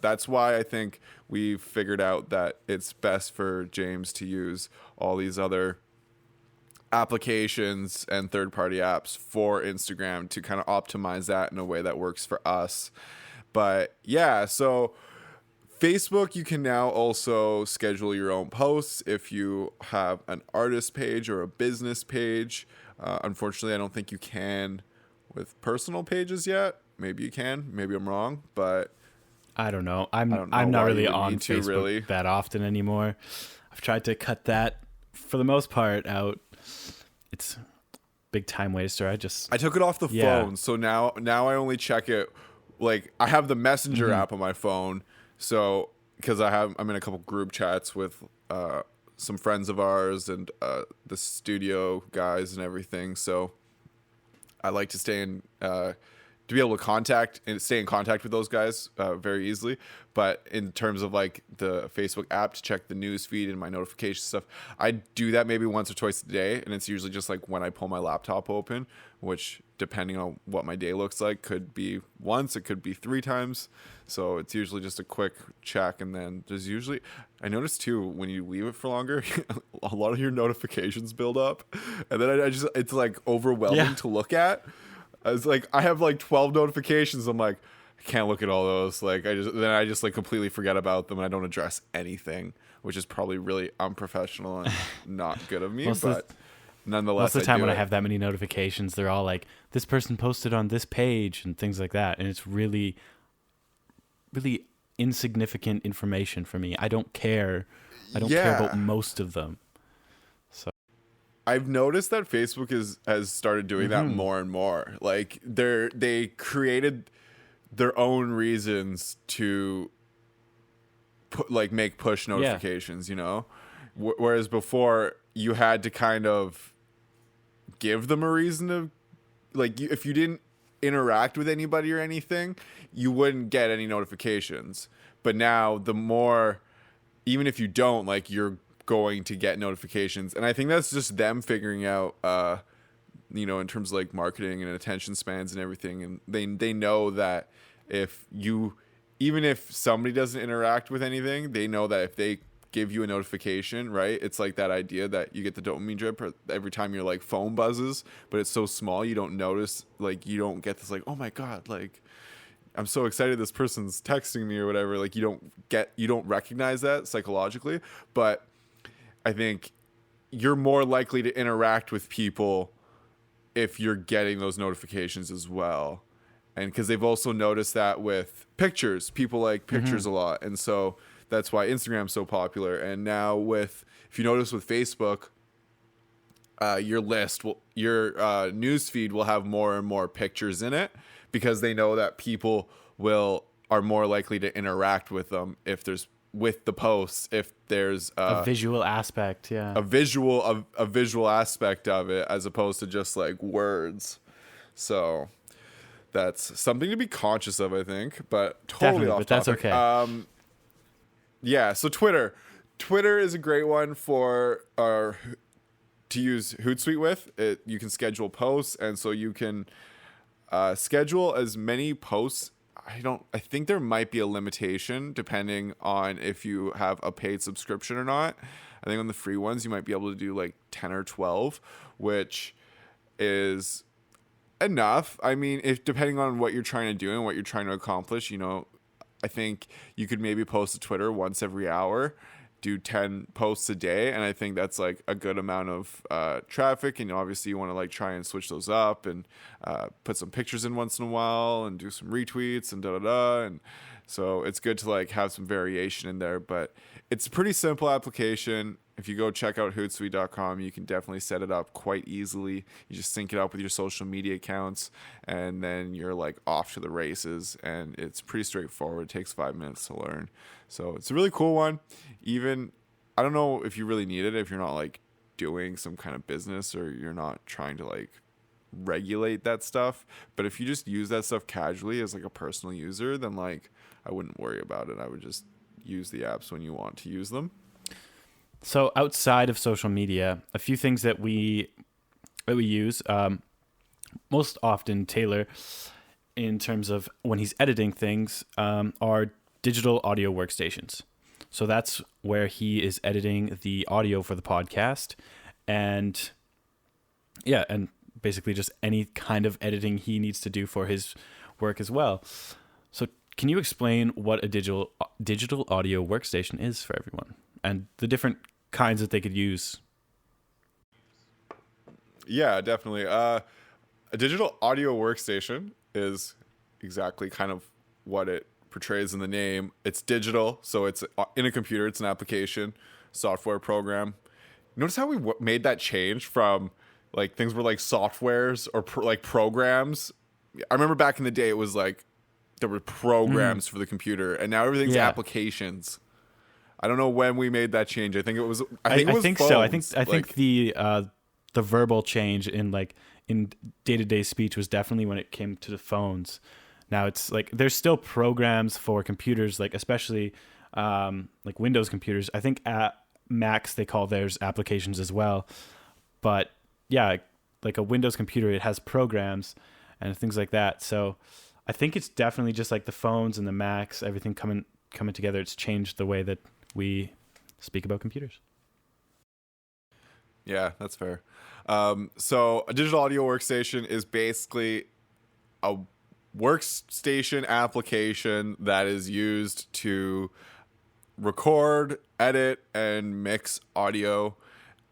[SPEAKER 1] That's why I think we've figured out that it's best for James to use all these other applications and third-party apps for Instagram to kind of optimize that in a way that works for us. But yeah, so Facebook, you can now also schedule your own posts if you have an artist page or a business page. Unfortunately, I don't think you can with personal pages yet. Maybe you can. Maybe I'm wrong, but
[SPEAKER 2] I don't know. I'm not really on Facebook that often anymore. I've tried to cut that for the most part out. It's a big time waster. I took
[SPEAKER 1] it off the phone, so now I only check it. Like I have the Messenger app on my phone, so because I'm in a couple group chats with some friends of ours and the studio guys and everything. So I like to stay in to be able to stay in contact with those guys very easily. But in terms of like the Facebook app to check the news feed and my notification stuff, I do that maybe once or twice a day. And it's usually just like when I pull my laptop open, which depending on what my day looks like, could be once, it could be 3 times. So it's usually just a quick check. And then there's usually, I noticed too, when you leave it for longer, a lot of your notifications build up. And then it's like overwhelming to look at. I was like, I have like 12 notifications. I'm like, I can't look at all those. Like I just like completely forget about them and I don't address anything, which is probably really unprofessional and not good of me. But nonetheless,
[SPEAKER 2] most of the time when I have that many notifications, they're all like, this person posted on this page and things like that. And it's really, really insignificant information for me. I don't care. I don't care about most of them. So
[SPEAKER 1] I've noticed that Facebook has started doing that more and more. Like they created their own reasons to make push notifications, you know? Whereas before you had to kind of give them a reason to, like, if you didn't interact with anybody or anything, you wouldn't get any notifications. But now the more, even if you don't, like, you're going to get notifications. And I think that's just them figuring out, you know, in terms of like marketing and attention spans and everything. And they know that even if somebody doesn't interact with anything, they know that if they give you a notification, right? It's like that idea that you get the dopamine drip every time your like phone buzzes, but it's so small you don't notice, like you don't get this like, oh my God, like I'm so excited this person's texting me or whatever. Like you don't recognize that psychologically. But I think you're more likely to interact with people if you're getting those notifications as well. And because they've also noticed that with pictures, people like pictures a lot. And so that's why Instagram's so popular. And now if you notice with Facebook, your news feed will have more and more pictures in it because they know that people are more likely to interact with them with the posts if there's
[SPEAKER 2] a visual aspect,
[SPEAKER 1] a visual aspect of it as opposed to just like words. So that's something to be conscious of, I think, but totally
[SPEAKER 2] definitely,
[SPEAKER 1] off
[SPEAKER 2] but
[SPEAKER 1] topic.
[SPEAKER 2] That's okay.
[SPEAKER 1] Yeah, so Twitter is a great one to use Hootsuite with. You can schedule posts, and so you can schedule as many posts. I think there might be a limitation depending on if you have a paid subscription or not. I think on the free ones you might be able to do like 10 or 12, which is enough. I mean, if depending on what you're trying to do and what you're trying to accomplish, you know, I think you could maybe post to Twitter once every hour, do 10 posts a day, and I think that's like a good amount of traffic. And obviously you want to like try and switch those up and put some pictures in once in a while and do some retweets and and so it's good to like have some variation in there. But it's a pretty simple application. If you go check out Hootsuite.com, you can definitely set it up quite easily. You just sync it up with your social media accounts, and then you're like off to the races. And it's pretty straightforward. It takes 5 minutes to learn. So it's a really cool one. Even, I don't know if you really need it if you're not like doing some kind of business or you're not trying to like regulate that stuff. But if you just use that stuff casually as like a personal user, then like I wouldn't worry about it. I would just use the apps when you want to use them.
[SPEAKER 2] So outside of social media, a few things that we use, most often Taylor, in terms of when he's editing things, are digital audio workstations. So that's where he is editing the audio for the podcast, and basically just any kind of editing he needs to do for his work as well. So can you explain what a digital audio workstation is for everyone and the different kinds that they could use?
[SPEAKER 1] Yeah, definitely. A digital audio workstation is exactly kind of what it portrays in the name. It's digital, so it's in a computer. It's an application, software program. Notice how we made that change from like things were like softwares or like programs. I remember back in the day it was like there were programs for the computer, and now everything's applications. I don't know when we made that change. I think it was. I think
[SPEAKER 2] so. I think the verbal change in day-to-day speech was definitely when it came to the phones. Now it's like there's still programs for computers, like especially like Windows computers. I think at Macs they call theirs applications as well. But yeah, like a Windows computer, it has programs and things like that. So I think it's definitely just like the phones and the Macs, everything coming together. It's changed the way that we speak about computers.
[SPEAKER 1] Yeah, that's fair. So a digital audio workstation is basically a workstation application that is used to record, edit, and mix audio,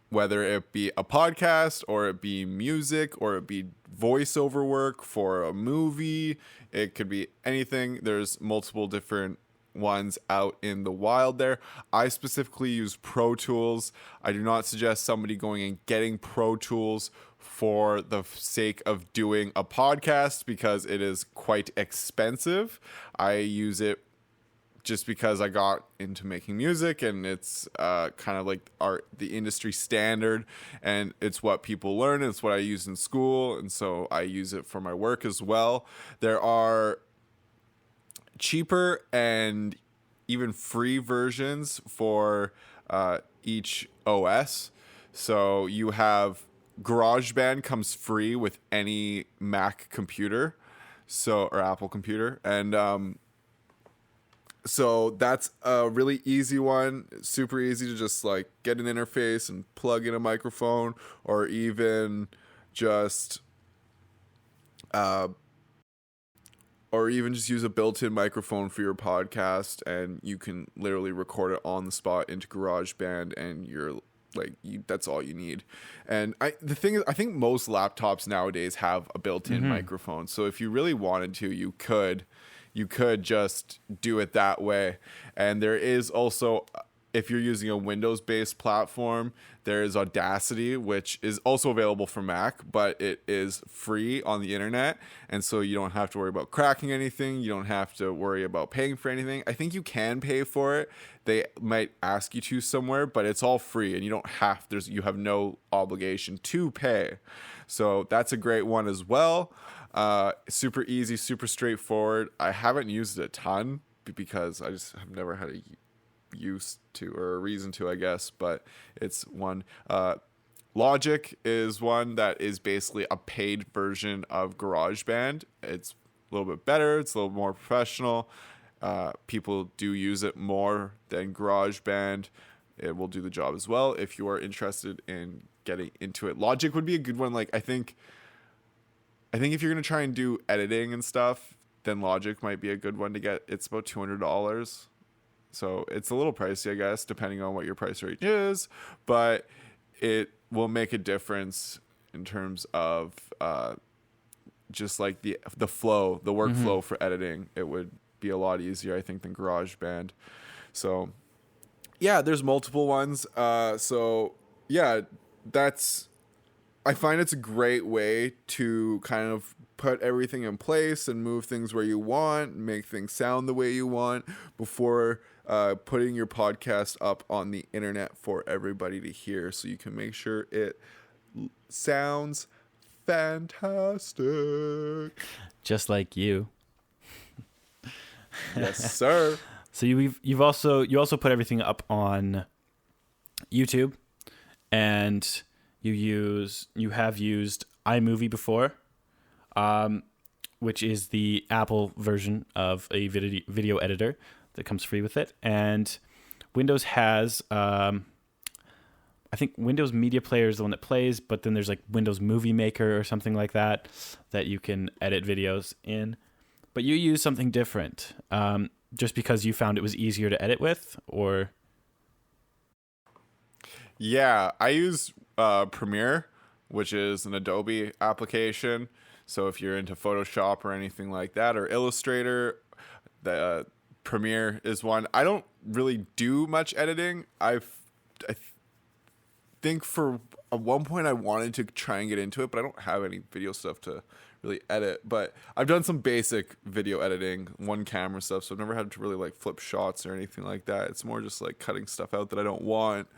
[SPEAKER 1] whether it be a podcast or it be music or it be voiceover work for a movie. It could be anything. There's multiple different ones out in the wild there. I specifically use Pro Tools. I do not suggest somebody going and getting Pro Tools for the sake of doing a podcast because it is quite expensive. I use it just because I got into making music, and it's kind of like the industry standard, and it's what people learn, and it's what I use in school, and so I use it for my work as well. There are cheaper and even free versions for each OS. So you have GarageBand comes free with any Mac computer, or Apple computer, and so that's a really easy one. It's super easy to just like get an interface and plug in a microphone, or even just use a built-in microphone for your podcast, and you can literally record it on the spot into GarageBand, and that's all you need. And the thing is, I think most laptops nowadays have a built-in microphone. So if you really wanted to, you could just do it that way. And there is also, if you're using a Windows-based platform, there is Audacity, which is also available for Mac, but it is free on the internet. And so you don't have to worry about cracking anything. You don't have to worry about paying for anything. I think you can pay for it. They might ask you to somewhere, but it's all free, and you have no obligation to pay. So that's a great one as well. Super easy, super straightforward. I haven't used it a ton because I just have never had a use to, or a reason to, I guess, but it's one. Logic is one that is basically a paid version of GarageBand. It's a little bit better. It's a little more professional. People do use it more than GarageBand. It will do the job as well if you are interested in getting into it. Logic would be a good one. Like, I think if you're going to try and do editing and stuff, then Logic might be a good one to get. It's about $200. So it's a little pricey, I guess, depending on what your price range is, but it will make a difference in terms of just like the flow, the workflow for editing. It would be a lot easier, I think, than GarageBand. So yeah, there's multiple ones. So yeah, I find it's a great way to kind of put everything in place and move things where you want, make things sound the way you want before putting your podcast up on the internet for everybody to hear, so you can make sure it sounds fantastic.
[SPEAKER 2] Just like you.
[SPEAKER 1] Yes, sir.
[SPEAKER 2] So you also put everything up on YouTube, and you have used iMovie before, which is the Apple version of a video editor that comes free with it. And Windows has, I think Windows Media Player is the one that plays, but then there's like Windows Movie Maker or something like that you can edit videos in. But you use something different, just because you found it was easier to edit with, or?
[SPEAKER 1] Yeah, I use Premiere, which is an Adobe application. So if you're into Photoshop or anything like that, or Illustrator, the Premiere is one. I don't really do much editing. I think at one point I wanted to try and get into it, but I don't have any video stuff to really edit. But I've done some basic video editing, one camera stuff, so I've never had to really like flip shots or anything like that. It's more just like cutting stuff out that I don't want.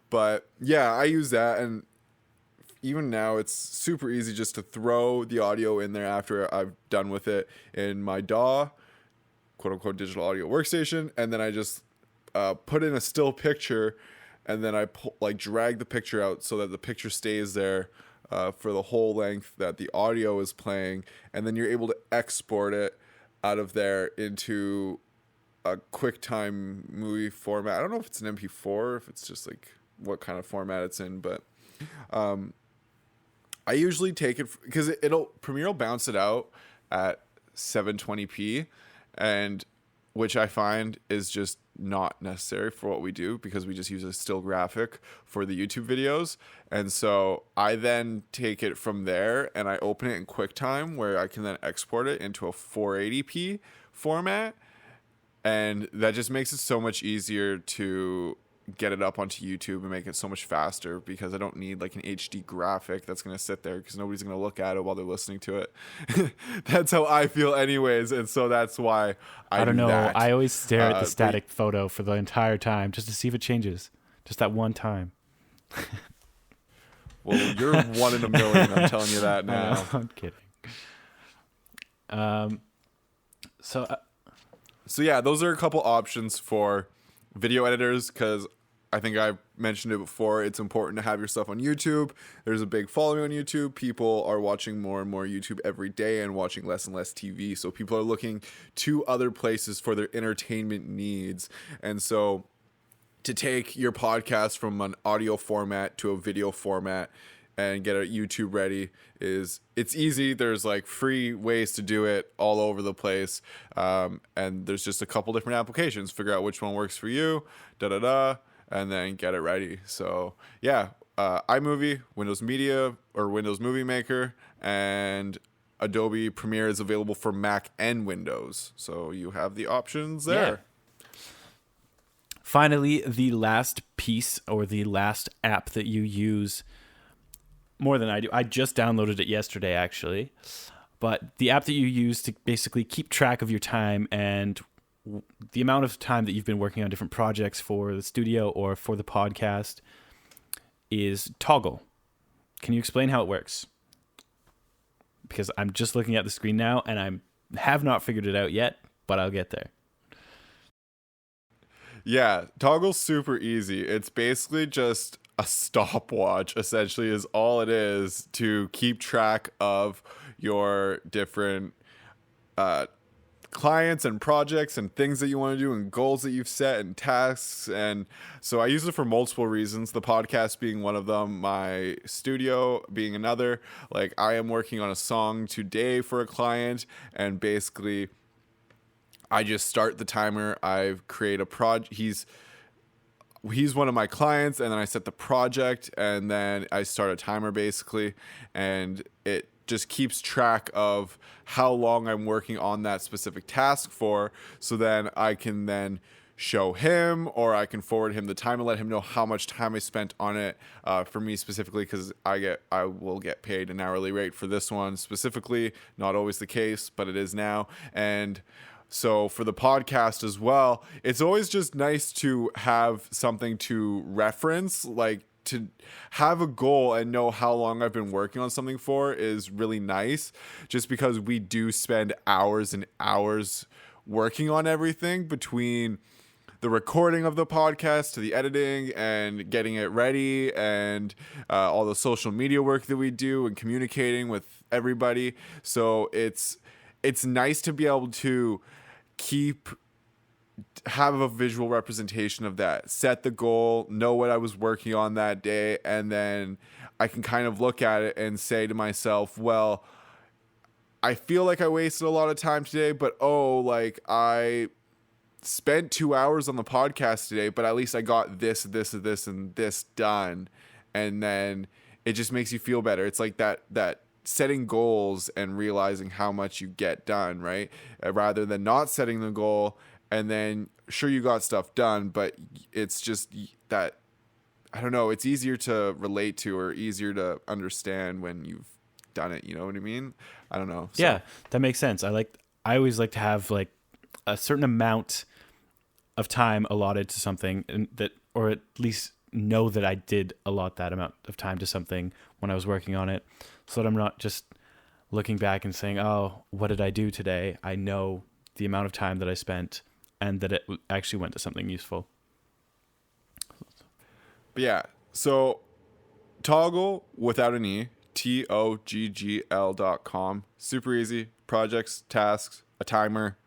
[SPEAKER 1] But yeah, I use that, and even now it's super easy just to throw the audio in there after I've done with it in my DAW, quote unquote digital audio workstation, and then I just put in a still picture, and then I drag the picture out so that the picture stays there for the whole length that the audio is playing, and then you're able to export it out of there into a QuickTime movie format. I don't know if it's an MP4 or if it's just like what kind of format it's in, but I usually take it because Premiere will bounce it out at 720p, and which I find is just not necessary for what we do, because we just use a still graphic for the YouTube videos. And so I then take it from there and I open it in QuickTime, where I can then export it into a 480p format. And that just makes it so much easier to get it up onto YouTube and make it so much faster, because I don't need like an HD graphic that's going to sit there because nobody's going to look at it while they're listening to it. That's how I feel anyways. And so that's why I
[SPEAKER 2] don't
[SPEAKER 1] do
[SPEAKER 2] know.
[SPEAKER 1] that.
[SPEAKER 2] I always stare at the static photo for the entire time just to see if it changes. Just that one time.
[SPEAKER 1] Well, you're one in a million. I'm telling you that now.
[SPEAKER 2] I'm kidding.
[SPEAKER 1] So yeah, those are a couple options for video editors, because I think I've mentioned it before. It's important to have your stuff on YouTube. There's a big following on YouTube. People are watching more and more YouTube every day and watching less and less TV. So people are looking to other places for their entertainment needs. And so to take your podcast from an audio format to a video format and get a YouTube ready it's easy. There's like free ways to do it all over the place. And there's just a couple different applications. Figure out which one works for you, and then get it ready. So yeah, iMovie, Windows Media or Windows Movie Maker, and Adobe Premiere is available for Mac and Windows. So you have the options there.
[SPEAKER 2] Yeah. Finally, the last piece or the last app that you use more than I do. I just downloaded it yesterday, actually. But the app that you use to basically keep track of your time and the amount of time that you've been working on different projects for the studio or for the podcast is Toggle. Can you explain how it works? Because I'm just looking at the screen now and I have not figured it out yet, but I'll get there.
[SPEAKER 1] Yeah, Toggle's super easy. It's basically just a stopwatch, essentially, is all it is, to keep track of your different clients and projects and things that you want to do and goals that you've set and tasks. And so I use it for multiple reasons, the podcast being one of them, my studio being another. Like, I am working on a song today for a client, and basically I just start the timer. I create a project. He's one of my clients, and then I set the project, and then I start a timer basically, and it just keeps track of how long I'm working on that specific task for. So then I can then show him, or I can forward him the time and let him know how much time I spent on it. For me specifically, because I will get paid an hourly rate for this one specifically. Not always the case, but it is now. And so for the podcast as well, it's always just nice to have something to reference, like to have a goal and know how long I've been working on something for is really nice, just because we do spend hours and hours working on everything, between the recording of the podcast to the editing and getting it ready, and all the social media work that we do and communicating with everybody. So it's nice to be able to have a visual representation of that, set the goal, know what I was working on that day, and then I can kind of look at it and say to myself, well, I feel like I wasted a lot of time today, but like I spent 2 hours on the podcast today, but at least I got this, and this done. And then it just makes you feel better. It's like that setting goals and realizing how much you get done, right? Rather than not setting the goal and then sure you got stuff done, but it's just that, I don't know, it's easier to relate to or easier to understand when you've done it. You know what I mean? I don't know. So.
[SPEAKER 2] Yeah, that makes sense. I always like to have like a certain amount of time allotted to something, and that, or at least know that I did allot that amount of time to something when I was working on it, so that I'm not just looking back and saying, oh, what did I do today? I know the amount of time that I spent and that it actually went to something useful.
[SPEAKER 1] But yeah, so Toggle, without an E, TOGGL.com. Super easy. Projects, tasks, a timer,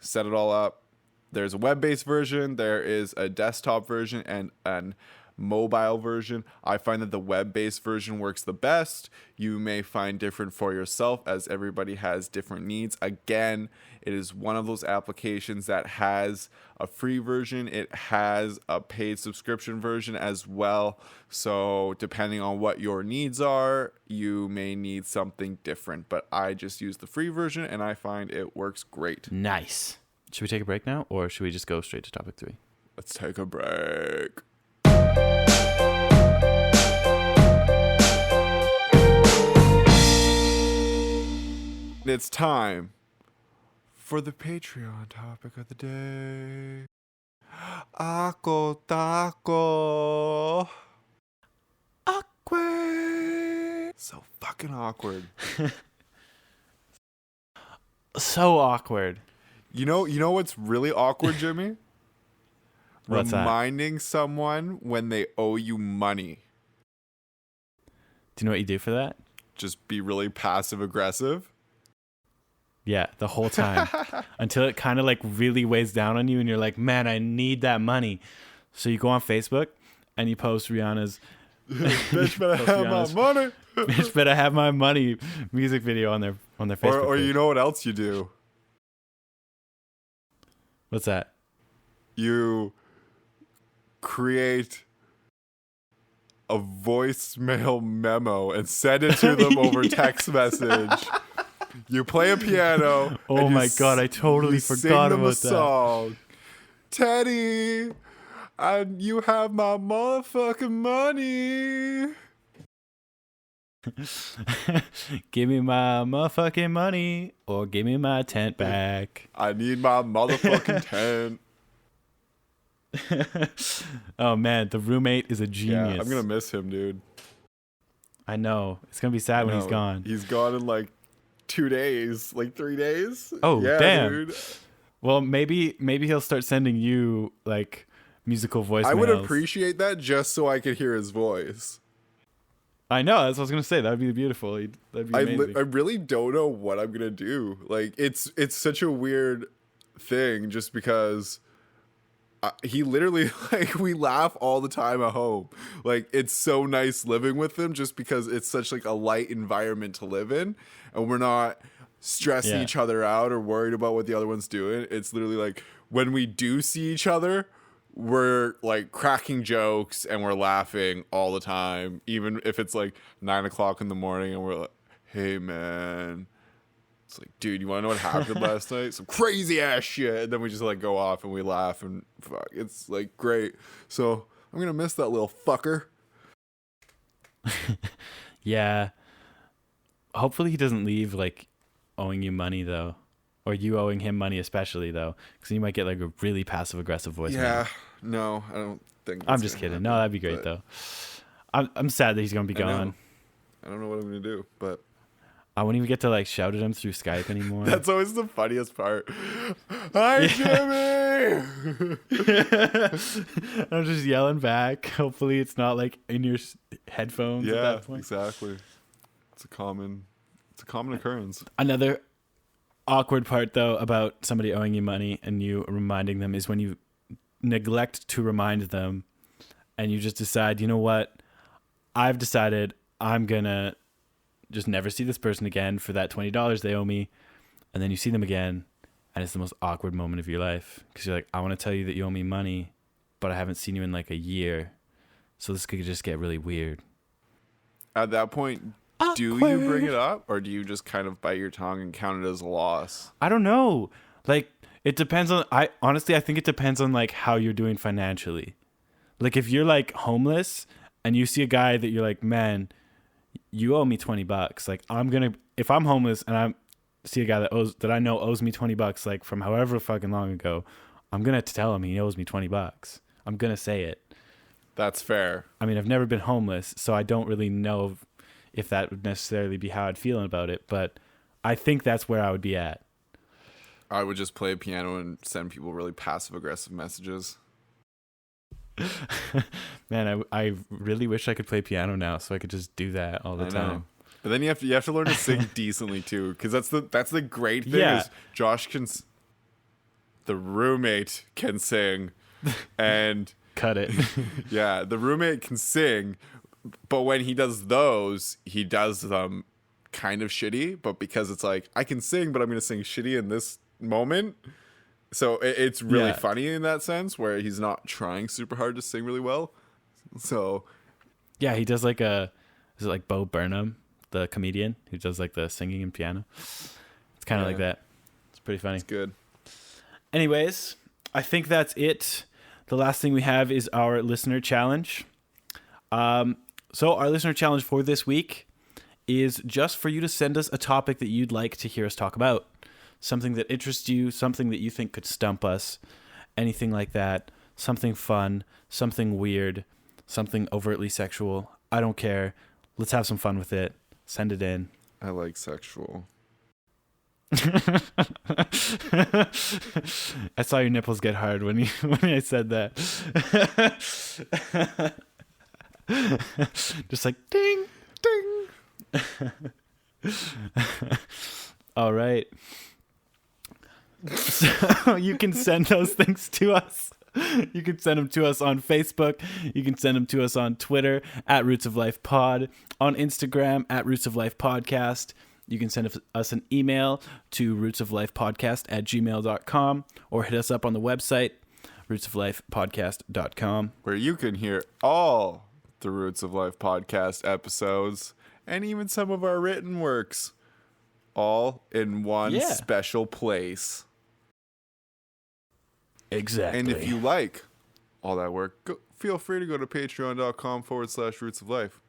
[SPEAKER 1] set it all up. There's a web-based version, there is a desktop version, and an mobile version. I find that the web-based version works the best. You may find different for yourself, as everybody has different needs. Again, it is one of those applications that has a free version. It has a paid subscription version as well. So depending on what your needs are, you may need something different. But I just use the free version, and I find it works great.
[SPEAKER 2] Nice. Should we take a break now, or should we just go straight to topic 3?
[SPEAKER 1] Let's take a break. It's time for the Patreon topic of the day. Ako taco. Awkward. So fucking awkward.
[SPEAKER 2] So awkward.
[SPEAKER 1] You know what's really awkward, Jimmy?
[SPEAKER 2] What's that?
[SPEAKER 1] Reminding someone when they owe you money.
[SPEAKER 2] Do you know what you do for that?
[SPEAKER 1] Just be really passive aggressive.
[SPEAKER 2] Yeah, the whole time. Until it kind of like really weighs down on you and you're like, man, I need that money. So you go on Facebook and you post Rihanna's
[SPEAKER 1] Bitch better have my money.
[SPEAKER 2] Bitch better have my money music video on their Facebook
[SPEAKER 1] Or
[SPEAKER 2] page.
[SPEAKER 1] you know what else you do?
[SPEAKER 2] What's that?
[SPEAKER 1] You create a voicemail memo and send it to them over text message. You play a piano.
[SPEAKER 2] Oh my God, I totally forgot about that.
[SPEAKER 1] Song. Teddy, you have my motherfucking money.
[SPEAKER 2] Give me my motherfucking money or give me my tent back.
[SPEAKER 1] I need my motherfucking tent.
[SPEAKER 2] Oh man, the roommate is a genius.
[SPEAKER 1] Yeah, I'm gonna miss him, dude.
[SPEAKER 2] I know. It's gonna be sad when he's gone.
[SPEAKER 1] He's gone in like 2 days, like 3 days.
[SPEAKER 2] Oh,
[SPEAKER 1] yeah,
[SPEAKER 2] damn.
[SPEAKER 1] dude.
[SPEAKER 2] Well, maybe he'll start sending you like musical voicemails.
[SPEAKER 1] I would appreciate that just so I could hear his voice.
[SPEAKER 2] I know. That's what I was gonna say. That'd be beautiful. That'd be amazing.
[SPEAKER 1] I really don't know what I'm gonna do. Like it's such a weird thing, just because he literally, like, we laugh all the time at home. Like, it's so nice living with him just because it's such like a light environment to live in, and we're not stressing each other out or worried about what the other one's doing. It's literally like when we do see each other, we're like cracking jokes and we're laughing all the time, even if it's like 9 o'clock in the morning and we're like, hey man, it's like, dude, you want to know what happened last night? Some crazy ass shit. And then we just like go off and we laugh and fuck, it's like great. So I'm gonna miss that little fucker.
[SPEAKER 2] Yeah, hopefully he doesn't leave like owing you money though, or you owing him money especially though, because you might get like a really passive aggressive voicemail.
[SPEAKER 1] Yeah, no, I don't think
[SPEAKER 2] I'm just kidding.
[SPEAKER 1] Happen,
[SPEAKER 2] No, that'd be great though. I'm sad that he's gonna be gone.
[SPEAKER 1] I don't know what I'm gonna do, but
[SPEAKER 2] I won't even get to like shout at him through Skype anymore.
[SPEAKER 1] that's always the funniest part. Hi, Jimmy.
[SPEAKER 2] I'm just yelling back. Hopefully it's not like in your headphones at that point.
[SPEAKER 1] Exactly. It's a common occurrence.
[SPEAKER 2] Another awkward part though about somebody owing you money and you reminding them is when you neglect to remind them and you just decide, you know what, I've decided I'm gonna just never see this person again for that $20 they owe me, and then you see them again and it's the most awkward moment of your life because you're like, I want to tell you that you owe me money, but I haven't seen you in like a year, so this could just get really weird.
[SPEAKER 1] At that point, do you bring it up, or do you just kind of bite your tongue and count it as a loss?
[SPEAKER 2] I don't know. Like, it depends on, I think it depends on like how you're doing financially. Like if you're like homeless and you see a guy that you're like, man, you owe me $20. Like if I'm homeless and I see a guy that I know owes me $20, like from however fucking long ago, I'm going to tell him he owes me $20. I'm going to say it.
[SPEAKER 1] That's fair.
[SPEAKER 2] I mean, I've never been homeless, so I don't really know if that would necessarily be how I'd feel about it, but I think that's where I would be at.
[SPEAKER 1] I would just play piano and send people really passive aggressive messages.
[SPEAKER 2] Man, I really wish I could play piano now so I could just do that all the time.
[SPEAKER 1] But then you have to learn to sing decently too, because that's the great thing is Josh the roommate can sing, and
[SPEAKER 2] cut it.
[SPEAKER 1] Yeah, the roommate can sing, but when he does those, he does them kind of shitty. But because it's like, I can sing, but I'm gonna sing shitty in this moment. So it's really funny in that sense where he's not trying super hard to sing really well. So
[SPEAKER 2] yeah, he does like is it like Bo Burnham, the comedian who does like the singing and piano? It's kind of like that. It's pretty funny.
[SPEAKER 1] It's good.
[SPEAKER 2] Anyways, I think that's it. The last thing we have is our listener challenge. So our listener challenge for this week is just for you to send us a topic that you'd like to hear us talk about. Something that interests you, something that you think could stump us, anything like that. Something fun, something weird, something overtly sexual. I don't care. Let's have some fun with it. Send it in.
[SPEAKER 1] I like sexual.
[SPEAKER 2] I saw your nipples get hard when I said that. Just like ding, ding. All right. So you can send those things to us. You can send them to us on Facebook. You can send them to us on Twitter at Roots of Life Pod, on Instagram at Roots of Life Podcast. You can send us an email to rootsoflifepodcast@gmail.com or hit us up on the website, rootsoflifepodcast.com.
[SPEAKER 1] Where you can hear all the Roots of Life podcast episodes and even some of our written works all in one special place.
[SPEAKER 2] Exactly.
[SPEAKER 1] And if you like all that work, feel free to go to patreon.com/Roots of Life.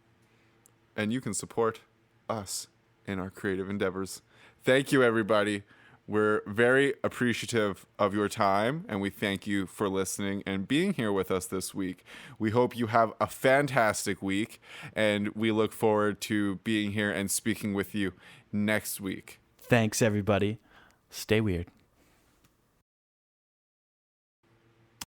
[SPEAKER 1] And you can support us in our creative endeavors. Thank you, everybody. We're very appreciative of your time, and we thank you for listening and being here with us this week. We hope you have a fantastic week, and we look forward to being here and speaking with you next week.
[SPEAKER 2] Thanks, everybody. Stay weird.